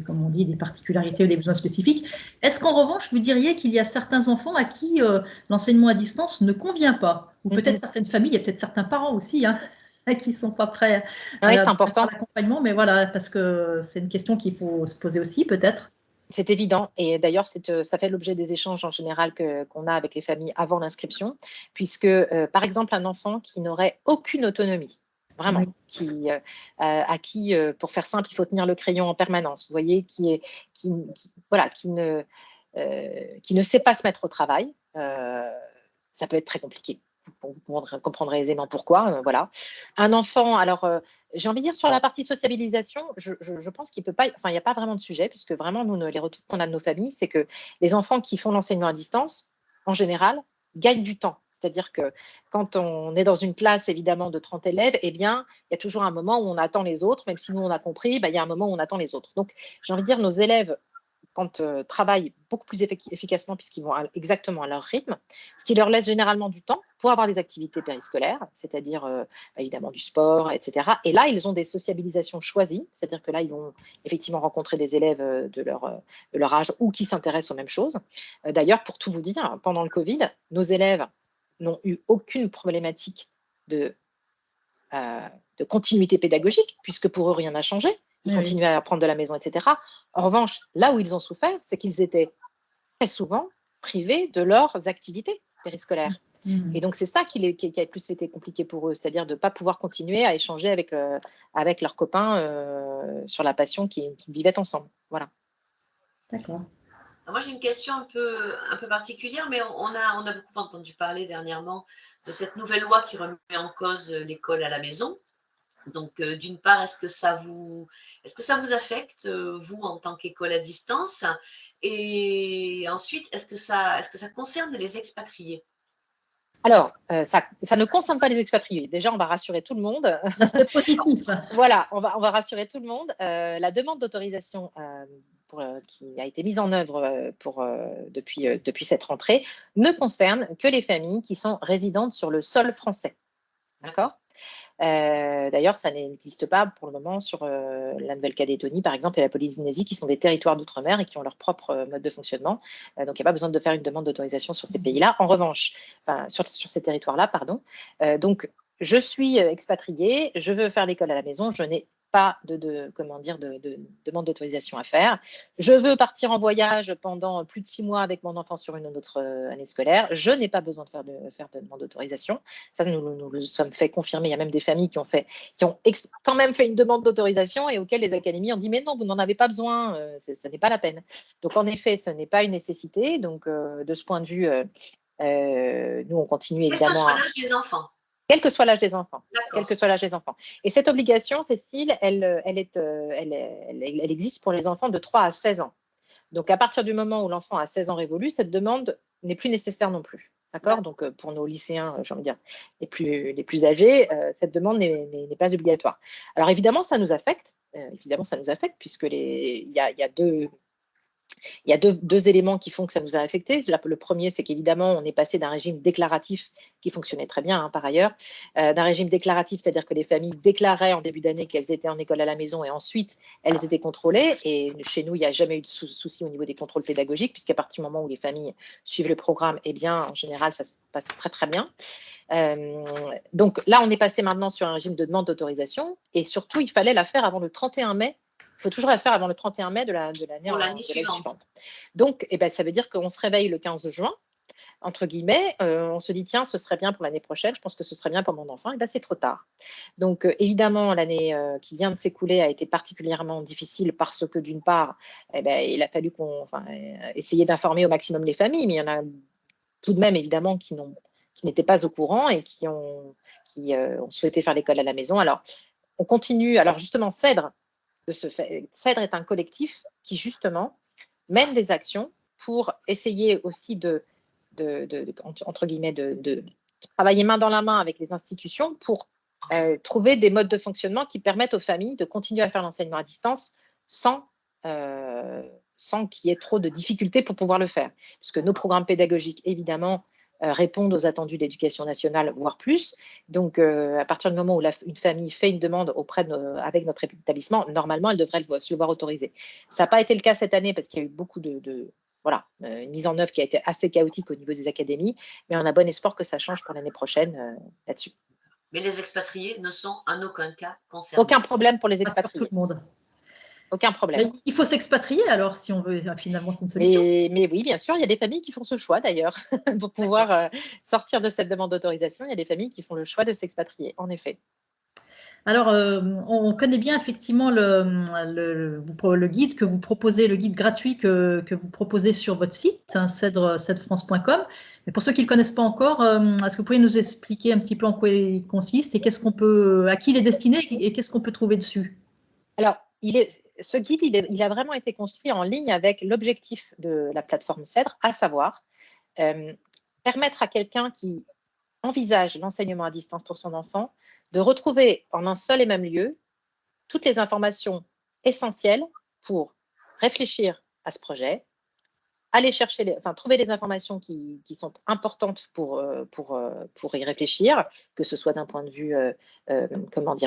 comme on dit, des particularités ou des besoins spécifiques. Est-ce qu'en revanche, vous diriez qu'il y a certains enfants à qui l'enseignement à distance ne convient pas? Ou peut-être certaines familles, il y a peut-être certains parents aussi qui ne sont pas prêts à l'accompagnement, mais voilà, parce que c'est une question qu'il faut se poser aussi, peut-être. C'est évident, et d'ailleurs, ça fait l'objet des échanges en général qu'on a avec les familles avant l'inscription, puisque, par exemple, un enfant qui n'aurait aucune autonomie, vraiment, à qui, pour faire simple, il faut tenir le crayon en permanence, vous voyez, qui ne sait pas se mettre au travail, ça peut être très compliqué. Vous comprendrez aisément pourquoi. Voilà. Un enfant, alors j'ai envie de dire sur la partie sociabilisation, je pense qu'il peut pas, il n'y a pas vraiment de sujet, puisque vraiment, nous, les retours qu'on a de nos familles, c'est que les enfants qui font l'enseignement à distance, en général, gagnent du temps. C'est-à-dire que quand on est dans une classe, évidemment, de 30 élèves, eh bien, il y a toujours un moment où on attend les autres, même si nous, on a compris, il y a un moment où on attend les autres. Donc, j'ai envie de dire, nos élèves, travaillent beaucoup plus efficacement puisqu'ils vont exactement à leur rythme, ce qui leur laisse généralement du temps pour avoir des activités périscolaires, c'est-à-dire évidemment du sport, etc. Et là, ils ont des sociabilisations choisies, c'est-à-dire que là, ils vont effectivement rencontrer des élèves de leur âge ou qui s'intéressent aux mêmes choses. D'ailleurs, pour tout vous dire, pendant le Covid, nos élèves n'ont eu aucune problématique de continuité pédagogique, puisque pour eux, rien n'a changé. Ils continuaient à apprendre de la maison, etc. En revanche, là où ils ont souffert, c'est qu'ils étaient très souvent privés de leurs activités périscolaires. Et donc, c'est ça qui a plus été compliqué pour eux, c'est-à-dire de ne pas pouvoir continuer à échanger avec leurs copains sur la passion qu'ils vivaient ensemble. Voilà. D'accord. Moi, j'ai une question un peu particulière, mais on a beaucoup entendu parler dernièrement de cette nouvelle loi qui remet en cause l'école à la maison. Donc, d'une part, est-ce que ça vous affecte, vous, en tant qu'école à distance? Et ensuite, est-ce que ça concerne les expatriés? Alors, ça ne concerne pas les expatriés. Déjà, on va rassurer tout le monde. L'aspect positif. Voilà, on va rassurer tout le monde. La demande d'autorisation qui a été mise en œuvre depuis cette rentrée ne concerne que les familles qui sont résidentes sur le sol français. D'accord? D'ailleurs, ça n'existe pas pour le moment sur la Nouvelle-Calédonie, par exemple, et la Polynésie, qui sont des territoires d'outre-mer et qui ont leur propre mode de fonctionnement. Donc, il n'y a pas besoin de faire une demande d'autorisation sur ces pays-là. En revanche, sur ces territoires-là, pardon. Donc, je suis expatriée, je veux faire l'école à la maison, je n'ai pas de demande d'autorisation à faire. Je veux partir en voyage pendant plus de 6 mois avec mon enfant sur une autre année scolaire. Je n'ai pas besoin de faire de demande d'autorisation. Ça, nous le sommes fait confirmer. Il y a même des familles qui ont quand même fait une demande d'autorisation et auxquelles les académies ont dit mais non, vous n'en avez pas besoin, ce n'est pas la peine. Donc en effet, ce n'est pas une nécessité. Donc de ce point de vue, nous on continue évidemment. Quel que soit l'âge des enfants. Quel que soit l'âge des enfants. Quel que soit l'âge des enfants. Et cette obligation, Cécile, elle existe pour les enfants de 3 à 16 ans. Donc, à partir du moment où l'enfant a 16 ans révolus, cette demande n'est plus nécessaire non plus. D'accord? Donc, pour nos lycéens, j'ai envie de dire, les plus âgés, cette demande n'est pas obligatoire. Alors, évidemment, ça nous affecte. Puisque il y a deux éléments qui font que ça nous a affectés. Le premier, c'est qu'évidemment, on est passé d'un régime déclaratif qui fonctionnait très bien, par ailleurs, d'un régime déclaratif, c'est-à-dire que les familles déclaraient en début d'année qu'elles étaient en école à la maison et ensuite, elles étaient contrôlées. Et chez nous, il n'y a jamais eu de souci au niveau des contrôles pédagogiques, puisqu'à partir du moment où les familles suivent le programme, eh bien, en général, ça se passe très, très bien. Donc là, on est passé maintenant sur un régime de demande d'autorisation et surtout, il fallait la faire avant le 31 mai. Il faut toujours la faire avant le 31 mai de l'année suivante. Donc, ça veut dire qu'on se réveille le 15 juin, entre guillemets, on se dit tiens, ce serait bien pour l'année prochaine, je pense que ce serait bien pour mon enfant, et c'est trop tard. Donc, évidemment, l'année qui vient de s'écouler a été particulièrement difficile parce que d'une part, il a fallu essayer d'informer au maximum les familles, mais il y en a tout de même, évidemment, qui n'étaient pas au courant et qui ont souhaité faire l'école à la maison. Alors, on continue. Alors, justement, Cèdre est un collectif qui, justement, mène des actions pour essayer aussi entre guillemets, de travailler main dans la main avec les institutions pour trouver des modes de fonctionnement qui permettent aux familles de continuer à faire l'enseignement à distance sans qu'il y ait trop de difficultés pour pouvoir le faire. Puisque nos programmes pédagogiques, évidemment, répondent aux attendus de l'éducation nationale, voire plus. Donc, à partir du moment où une famille fait une demande avec notre établissement, normalement, elle devrait se le voir autorisé. Ça n'a pas été le cas cette année parce qu'il y a eu beaucoup une mise en œuvre qui a été assez chaotique au niveau des académies, mais on a bon espoir que ça change pour l'année prochaine là-dessus. Mais les expatriés ne sont en aucun cas concernés. Aucun problème pour les expatriés. Tout le monde. Aucun problème. Mais il faut s'expatrier alors, si on veut, finalement, c'est une solution. Mais oui, bien sûr, il y a des familles qui font ce choix d'ailleurs. Pour pouvoir sortir de cette demande d'autorisation, il y a des familles qui font le choix de s'expatrier, en effet. Alors, on connaît bien effectivement le guide que vous proposez, le guide gratuit que vous proposez sur votre site, cedrefrance.com. Mais pour ceux qui ne le connaissent pas encore, est-ce que vous pouvez nous expliquer un petit peu en quoi il consiste et à qui il est destiné et qu'est-ce qu'on peut trouver dessus? Alors, ce guide, il a vraiment été construit en ligne avec l'objectif de la plateforme Cèdre, à savoir permettre à quelqu'un qui envisage l'enseignement à distance pour son enfant de retrouver en un seul et même lieu toutes les informations essentielles pour réfléchir à ce projet, aller trouver les informations qui sont importantes pour y réfléchir, que ce soit d'un point de vue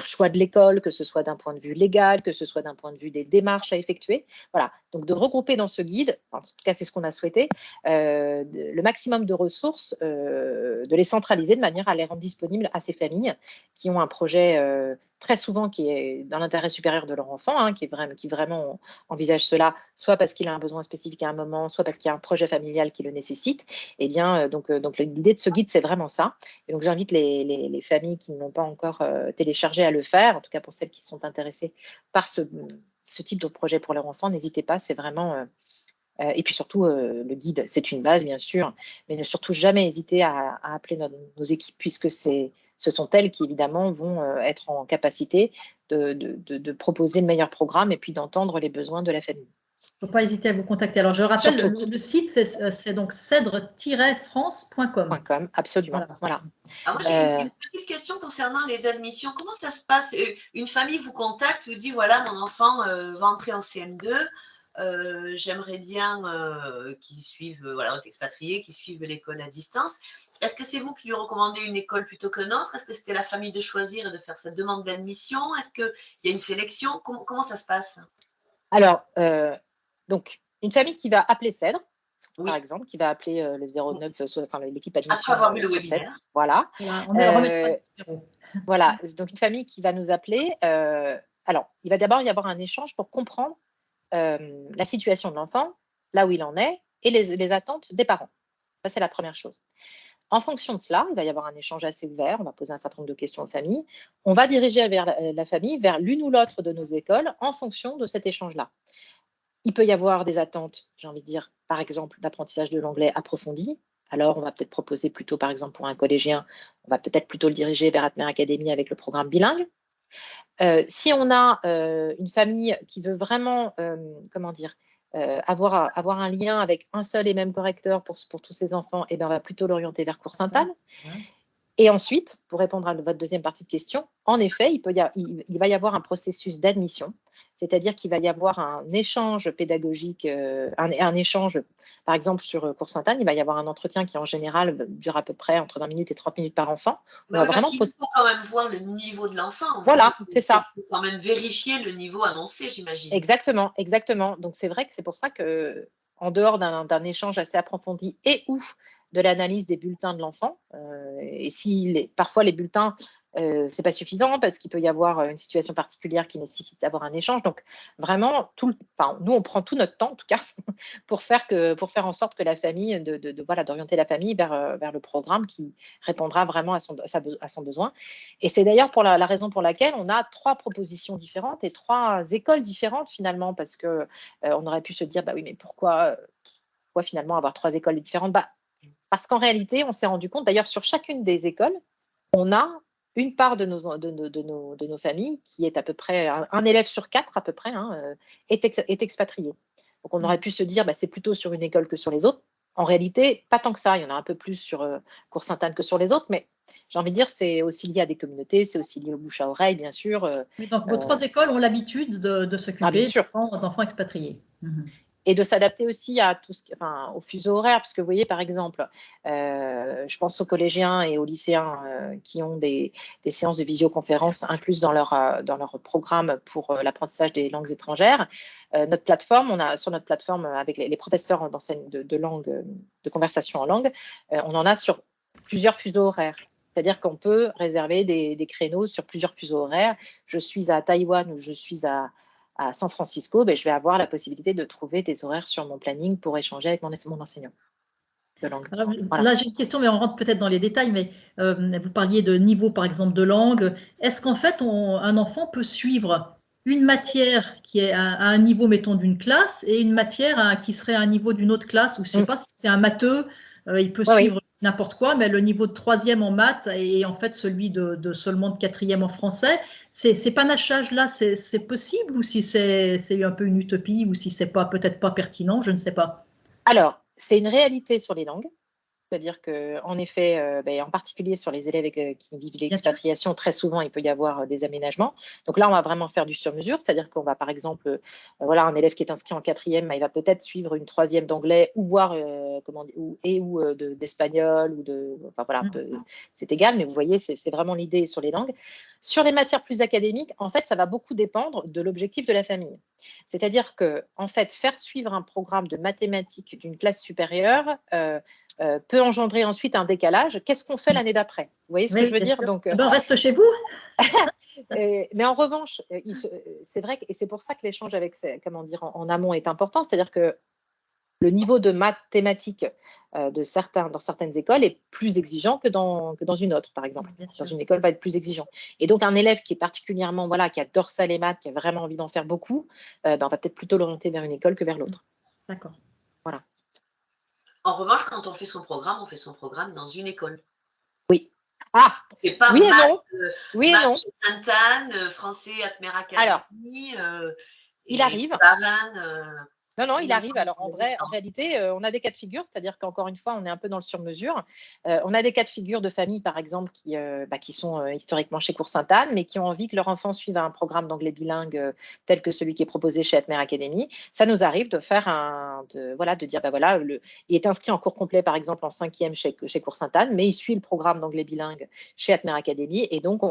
choix de l'école, que ce soit d'un point de vue légal, que ce soit d'un point de vue des démarches à effectuer. Voilà, donc de regrouper dans ce guide, en tout cas c'est ce qu'on a souhaité, le maximum de ressources, de les centraliser de manière à les rendre disponibles à ces familles qui ont un projet très souvent qui est dans l'intérêt supérieur de leur enfant, qui vraiment envisage cela, soit parce qu'il a un besoin spécifique à un moment, soit parce qu'il y a un projet familial qui le nécessite. Et bien, donc l'idée de ce guide, c'est vraiment ça. Et donc, j'invite les familles qui ne l'ont pas encore téléchargé à le faire, en tout cas pour celles qui sont intéressées par ce type de projet pour leur enfant, n'hésitez pas, c'est vraiment... et puis surtout, le guide, c'est une base, bien sûr, mais ne surtout jamais hésiter à appeler nos équipes, puisque c'est ce sont elles qui, évidemment, vont être en capacité de proposer le meilleur programme et puis d'entendre les besoins de la famille. Il ne faut pas hésiter à vous contacter. Alors, je rappelle, Surtout. le site, c'est donc cèdre-france.com. .com, absolument. Voilà. Alors moi, j'ai une petite question concernant les admissions. Comment ça se passe? Une famille vous contacte, vous dit, voilà, mon enfant va entrer en CM2. J'aimerais bien qu'ils suivent, voilà, expatriés, qu'ils suivent l'école à distance. Est-ce que c'est vous qui lui recommandez une école plutôt qu'une autre? Est-ce que c'était la famille de choisir et de faire cette demande d'admission? Est-ce qu'il y a une sélection? Comment ça se passe? Alors, donc, une famille qui va appeler Cèdre, Oui. par exemple, qui va appeler le 09, enfin l'équipe admission. Après avoir vu le webinaire. Voilà. Voilà, donc une famille qui va nous appeler. Alors, il va d'abord y avoir un échange pour comprendre la situation de l'enfant, là où il en est, et les attentes des parents. Ça, c'est la première chose. En fonction de cela, il va y avoir un échange assez ouvert, on va poser un certain nombre de questions aux familles. On va diriger vers la famille vers l'une ou l'autre de nos écoles en fonction de cet échange-là. Il peut y avoir des attentes, j'ai envie de dire, par exemple, d'apprentissage de l'anglais approfondi. Alors, on va peut-être proposer plutôt, par exemple, pour un collégien, on va peut-être plutôt le diriger vers Atmer Academy avec le programme bilingue. Si on a une famille qui veut vraiment, comment dire, avoir un lien avec un seul et même correcteur pour tous ses enfants, et ben on va plutôt l'orienter vers Cours Sainte-Anne. Et ensuite, pour répondre à votre deuxième partie de question, en effet, il va y avoir un processus d'admission, c'est-à-dire qu'il va y avoir un échange pédagogique, un échange, par exemple, sur Cours Sainte-Anne, il va y avoir un entretien qui, en général, dure à peu près entre 20 minutes et 30 minutes par enfant. Parce qu'il faut quand même voir le niveau de l'enfant. Voilà, c'est ça. Il faut quand même vérifier le niveau annoncé, j'imagine. Exactement, exactement. Donc, c'est vrai que c'est pour ça que, en dehors d'un échange assez approfondi et ou de l'analyse des bulletins de l'enfant. Et si parfois les bulletins, c'est pas suffisant parce qu'il peut y avoir une situation particulière qui nécessite d'avoir un échange. Donc vraiment, nous on prend tout notre temps en tout cas pour faire en sorte que la famille, d'orienter la famille vers le programme qui répondra vraiment à son besoin. Et c'est d'ailleurs pour la raison pour laquelle on a 3 propositions différentes et 3 écoles différentes finalement, parce que on aurait pu se dire bah oui, mais pourquoi finalement avoir 3 écoles différentes? Parce qu'en réalité, on s'est rendu compte, d'ailleurs, sur chacune des écoles, on a une part de nos familles qui est à peu près, un élève sur 4 à peu près, est expatrié. Donc, on aurait pu se dire, c'est plutôt sur une école que sur les autres. En réalité, pas tant que ça. Il y en a un peu plus sur Cours Sainte-Anne que sur les autres, mais j'ai envie de dire, c'est aussi lié à des communautés, c'est aussi lié au bouche à oreille, bien sûr. Mais donc, vos 3 écoles ont l'habitude de s'occuper d'enfants expatriés. Et de s'adapter aussi à au fuseau horaire, parce que vous voyez, par exemple, je pense aux collégiens et aux lycéens qui ont des séances de visioconférence incluses dans leur programme pour l'apprentissage des langues étrangères. Sur notre plateforme avec les professeurs de langue, de conversation en langue, on en a sur plusieurs fuseaux horaires. C'est-à-dire qu'on peut réserver des créneaux sur plusieurs fuseaux horaires. Je suis à Taïwan ou je suis à San Francisco, je vais avoir la possibilité de trouver des horaires sur mon planning pour échanger avec mon enseignant de langue. Alors, là, j'ai une question, mais on rentre peut-être dans les détails, mais vous parliez de niveau, par exemple, de langue. Est-ce qu'en fait, un enfant peut suivre une matière qui est à un niveau, mettons, d'une classe et une matière qui serait à un niveau d'une autre classe, ou je ne sais pas si c'est un matheux, il peut suivre n'importe quoi, mais le niveau de 3e en maths et en fait celui de seulement de 4e en français, ces panachages-là, c'est possible ou si c'est un peu une utopie ou si c'est peut-être pas pertinent, je ne sais pas. Alors, c'est une réalité sur les langues. C'est-à-dire qu'en effet, en particulier sur les élèves qui vivent l'expatriation, très souvent, il peut y avoir des aménagements. Donc là, on va vraiment faire du sur-mesure, c'est-à-dire qu'on va, par exemple, un élève qui est inscrit en 4e, il va peut-être suivre une 3e d'anglais ou voir d'espagnol c'est égal, mais vous voyez, c'est vraiment l'idée sur les langues. Sur les matières plus académiques, en fait, ça va beaucoup dépendre de l'objectif de la famille. C'est-à-dire que, en fait, faire suivre un programme de mathématiques d'une classe supérieure peut engendrer ensuite un décalage. Qu'est-ce qu'on fait l'année d'après? Vous voyez ce que je veux dire? Donc, on reste chez vous. Mais en revanche, c'est vrai et c'est pour ça que l'échange en amont est important. C'est-à-dire que le niveau de mathématiques dans certaines écoles est plus exigeant que dans une autre, par exemple. Dans une école, va être plus exigeant. Et donc, un élève qui est particulièrement, qui adore ça les maths, qui a vraiment envie d'en faire beaucoup, on va peut-être plutôt l'orienter vers une école que vers l'autre. D'accord. Voilà. En revanche, quand on fait son programme dans une école. Oui. Ah, Et pas oui et maths, non. Oui et non. maths chez Sainte-Anne, français Atmer Alors, Academy, il et arrive. Barin, Non, il uniquement arrive. Alors, pour en la vrai, en distance. réalité, on a des cas de figure, c'est-à-dire qu'encore une fois, on est un peu dans le sur-mesure. On a des cas de figure de familles, par exemple, qui sont historiquement chez Cours Sainte-Anne, mais qui ont envie que leur enfant suive un programme d'anglais bilingue tel que celui qui est proposé chez Atmer Academy. Ça nous arrive de faire de dire, voilà, il est inscrit en cours complet, par exemple, en 5e chez Cours Sainte-Anne, mais il suit le programme d'anglais bilingue chez Atmer Academy, et donc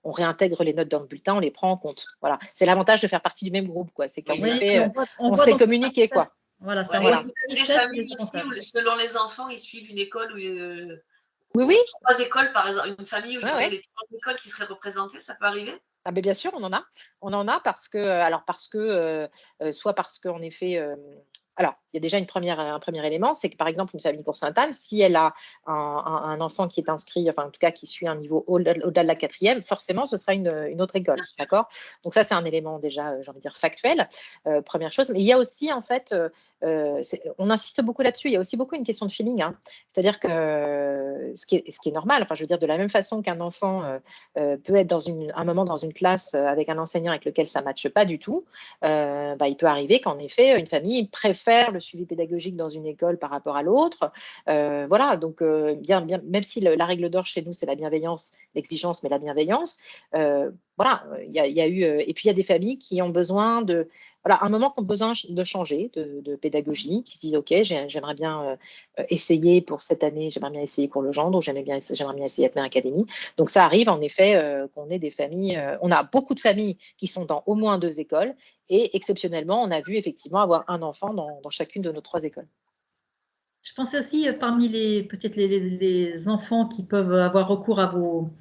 on réintègre les notes dans le bulletin, on les prend en compte. Voilà, c'est l'avantage de faire partie du même groupe, quoi. C'est qu'en Oui, bien effet, on on voit s'est donc communiqué, quoi. Voilà, ça Ouais, et montre vous les avez des richesses et les familles aussi avantages. où, selon les enfants, ils suivent une école Oui. 3 écoles, par exemple, une famille où il y aurait Ouais. les 3 écoles qui seraient représentées, ça peut arriver? Ah ben bien sûr, on en a. On en a parce que, soit parce qu'en effet, alors il y a déjà un premier élément, c'est que par exemple une famille Cours Sainte-Anne, si elle a un enfant qui est inscrit, enfin en tout cas qui suit un niveau au-delà de la 4e, forcément ce sera une autre école, Bien sûr. d'accord? Donc ça c'est un élément déjà, j'ai envie de dire factuel, première chose. Mais il y a aussi en fait, on insiste beaucoup là-dessus, il y a aussi beaucoup une question de feeling, hein. C'est-à-dire que ce qui est normal, enfin je veux dire de la même façon qu'un enfant peut être un moment dans une classe avec un enseignant avec lequel ça ne matche pas du tout, il peut arriver qu'en effet, une famille préfère le suivi pédagogique dans une école par rapport à l'autre. Voilà, donc même si la règle d'or chez nous, c'est la bienveillance, l'exigence, mais la bienveillance, voilà, il y a eu, et puis il y a des familles qui ont besoin un moment qui ont besoin de changer de pédagogie, qui se disent, OK, j'aimerais bien essayer pour cette année, j'aimerais bien essayer pour le gendre, ou j'aimerais bien essayer Atmer Academy. Donc ça arrive en effet qu'on ait des familles, on a beaucoup de familles qui sont dans au moins 2 écoles, et exceptionnellement, on a vu effectivement avoir un enfant dans chacune de nos 3 écoles. Je pensais aussi, parmi peut-être les enfants qui peuvent avoir recours à vos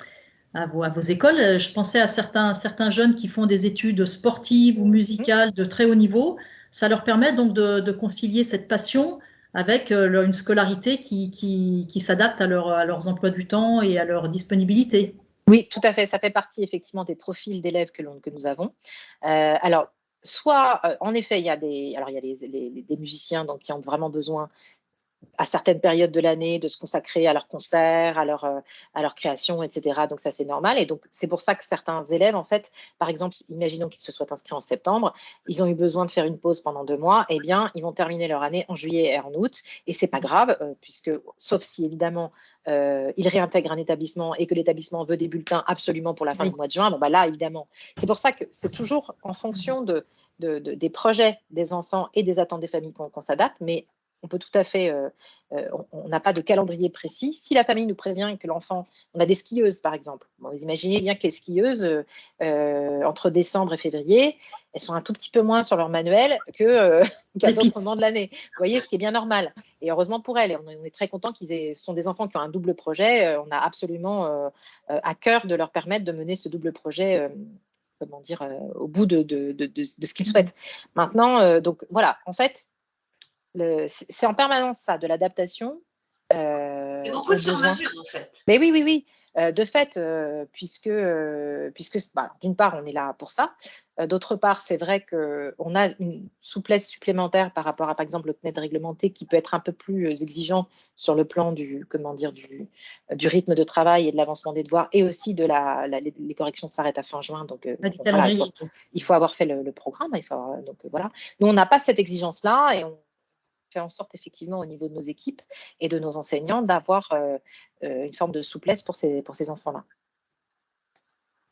écoles, je pensais à certains jeunes qui font des études sportives ou musicales de très haut niveau. Ça leur permet donc de concilier cette passion avec une scolarité qui s'adapte à leurs emplois du temps et à leur disponibilité. Oui, tout à fait. Ça fait partie effectivement des profils d'élèves que nous avons. Alors, soit, en effet, il y a des musiciens donc, qui ont vraiment besoin à certaines périodes de l'année de se consacrer à leurs concerts, à leur création, etc. Donc ça, c'est normal. Et donc, c'est pour ça que certains élèves, en fait, par exemple, imaginons qu'ils se soient inscrits en septembre, ils ont eu besoin de faire une pause pendant 2 mois, eh bien, ils vont terminer leur année en juillet et en août. Et c'est pas grave, puisque, sauf si, évidemment, ils réintègrent un établissement et que l'établissement veut des bulletins absolument pour la fin Oui. du mois de juin, bon, là, évidemment. C'est pour ça que c'est toujours en fonction des projets des enfants et des attentes des familles qu'on s'adapte, mais on peut tout à fait, on n'a pas de calendrier précis. Si la famille nous prévient que l'enfant, on a des skieuses par exemple. Bon, vous imaginez bien que les skieuses, entre décembre et février, elles sont un tout petit peu moins sur leur manuel qu'à d'autres moments de l'année. Vous voyez, ce qui est bien normal. Et heureusement pour elles. Et on est très content ce sont des enfants qui ont un double projet. On a absolument à cœur de leur permettre de mener ce double projet. Comment dire, au bout de ce qu'ils souhaitent. Maintenant, donc voilà, en fait, c'est en permanence ça, de l'adaptation. C'est beaucoup de sur-mesure, en fait. Mais oui. De fait, puisque d'une part, on est là pour ça. D'autre part, c'est vrai qu'on a une souplesse supplémentaire par rapport à, par exemple, le CNED réglementé qui peut être un peu plus exigeant sur le plan du rythme de travail et de l'avancement des devoirs, et aussi les corrections s'arrêtent à fin juin. Donc, voilà, il faut avoir fait le programme. Donc, voilà. Nous, on n'a pas cette exigence-là, et on fait en sorte effectivement au niveau de nos équipes et de nos enseignants d'avoir une forme de souplesse pour ces enfants-là.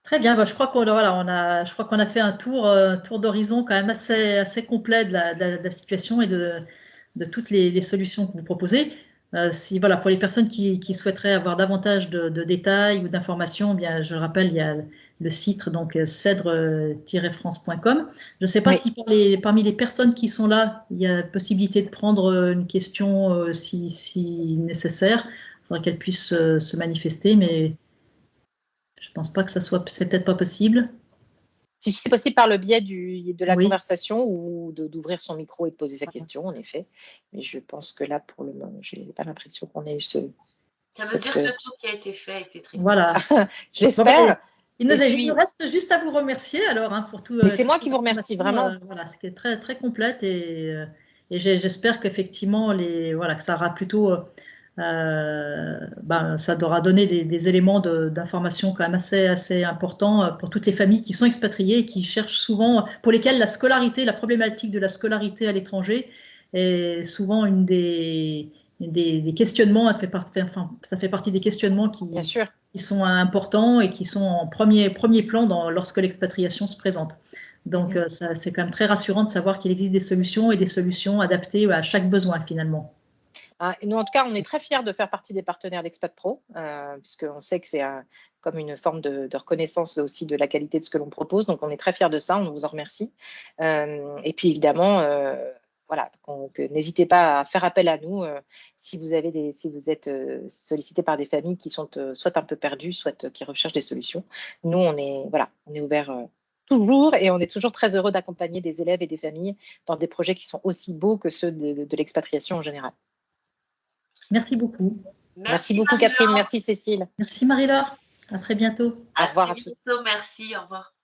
Très bien, je crois qu'on a fait un tour d'horizon quand même assez complet de la situation et de toutes les solutions que vous proposez. Voilà, pour les personnes qui souhaiteraient avoir davantage de détails ou d'informations, bien, je rappelle, il y a le site donc cèdre-france.com. Je ne sais pas si parmi les personnes qui sont là, il y a possibilité de prendre une question si nécessaire. Il faudrait qu'elle puisse se manifester, mais je ne pense pas que c'est peut-être pas possible. Si c'est possible par le biais de la conversation ou d'ouvrir son micro et de poser sa question, en effet. Mais je pense que là, pour le moment, je n'ai pas l'impression qu'on ait eu Ça veut dire que tout qui a été fait a été traité. Voilà. Je l'espère. Il nous reste juste à vous remercier alors pour tout. Mais c'est moi qui vous remercie vraiment. Voilà, c'est très très complète et j'espère qu'effectivement que ça aura plutôt ça devra donner des éléments d'information quand même assez importants pour toutes les familles qui sont expatriées et qui cherchent souvent, pour lesquelles la problématique de la scolarité à l'étranger est souvent une des questionnements, ça fait partie des questionnements Bien sûr. qui sont importants et qui sont en premier plan lorsque l'expatriation se présente. Donc, c'est quand même très rassurant de savoir qu'il existe des solutions et des solutions adaptées à chaque besoin finalement. Nous, en tout cas, on est très fiers de faire partie des partenaires d'Expat Pro, puisqu'on sait que c'est comme une forme de reconnaissance aussi de la qualité de ce que l'on propose. Donc, on est très fiers de ça, on vous en remercie. Et puis, évidemment, voilà, donc, n'hésitez pas à faire appel à nous si vous êtes sollicité par des familles qui sont soit un peu perdues, soit qui recherchent des solutions. Nous, on est ouverts toujours, et on est toujours très heureux d'accompagner des élèves et des familles dans des projets qui sont aussi beaux que ceux de l'expatriation en général. Merci beaucoup. Merci beaucoup, Catherine. Merci, Cécile. Merci, Marie-Laure. À très bientôt. À très bientôt. Merci. Au revoir.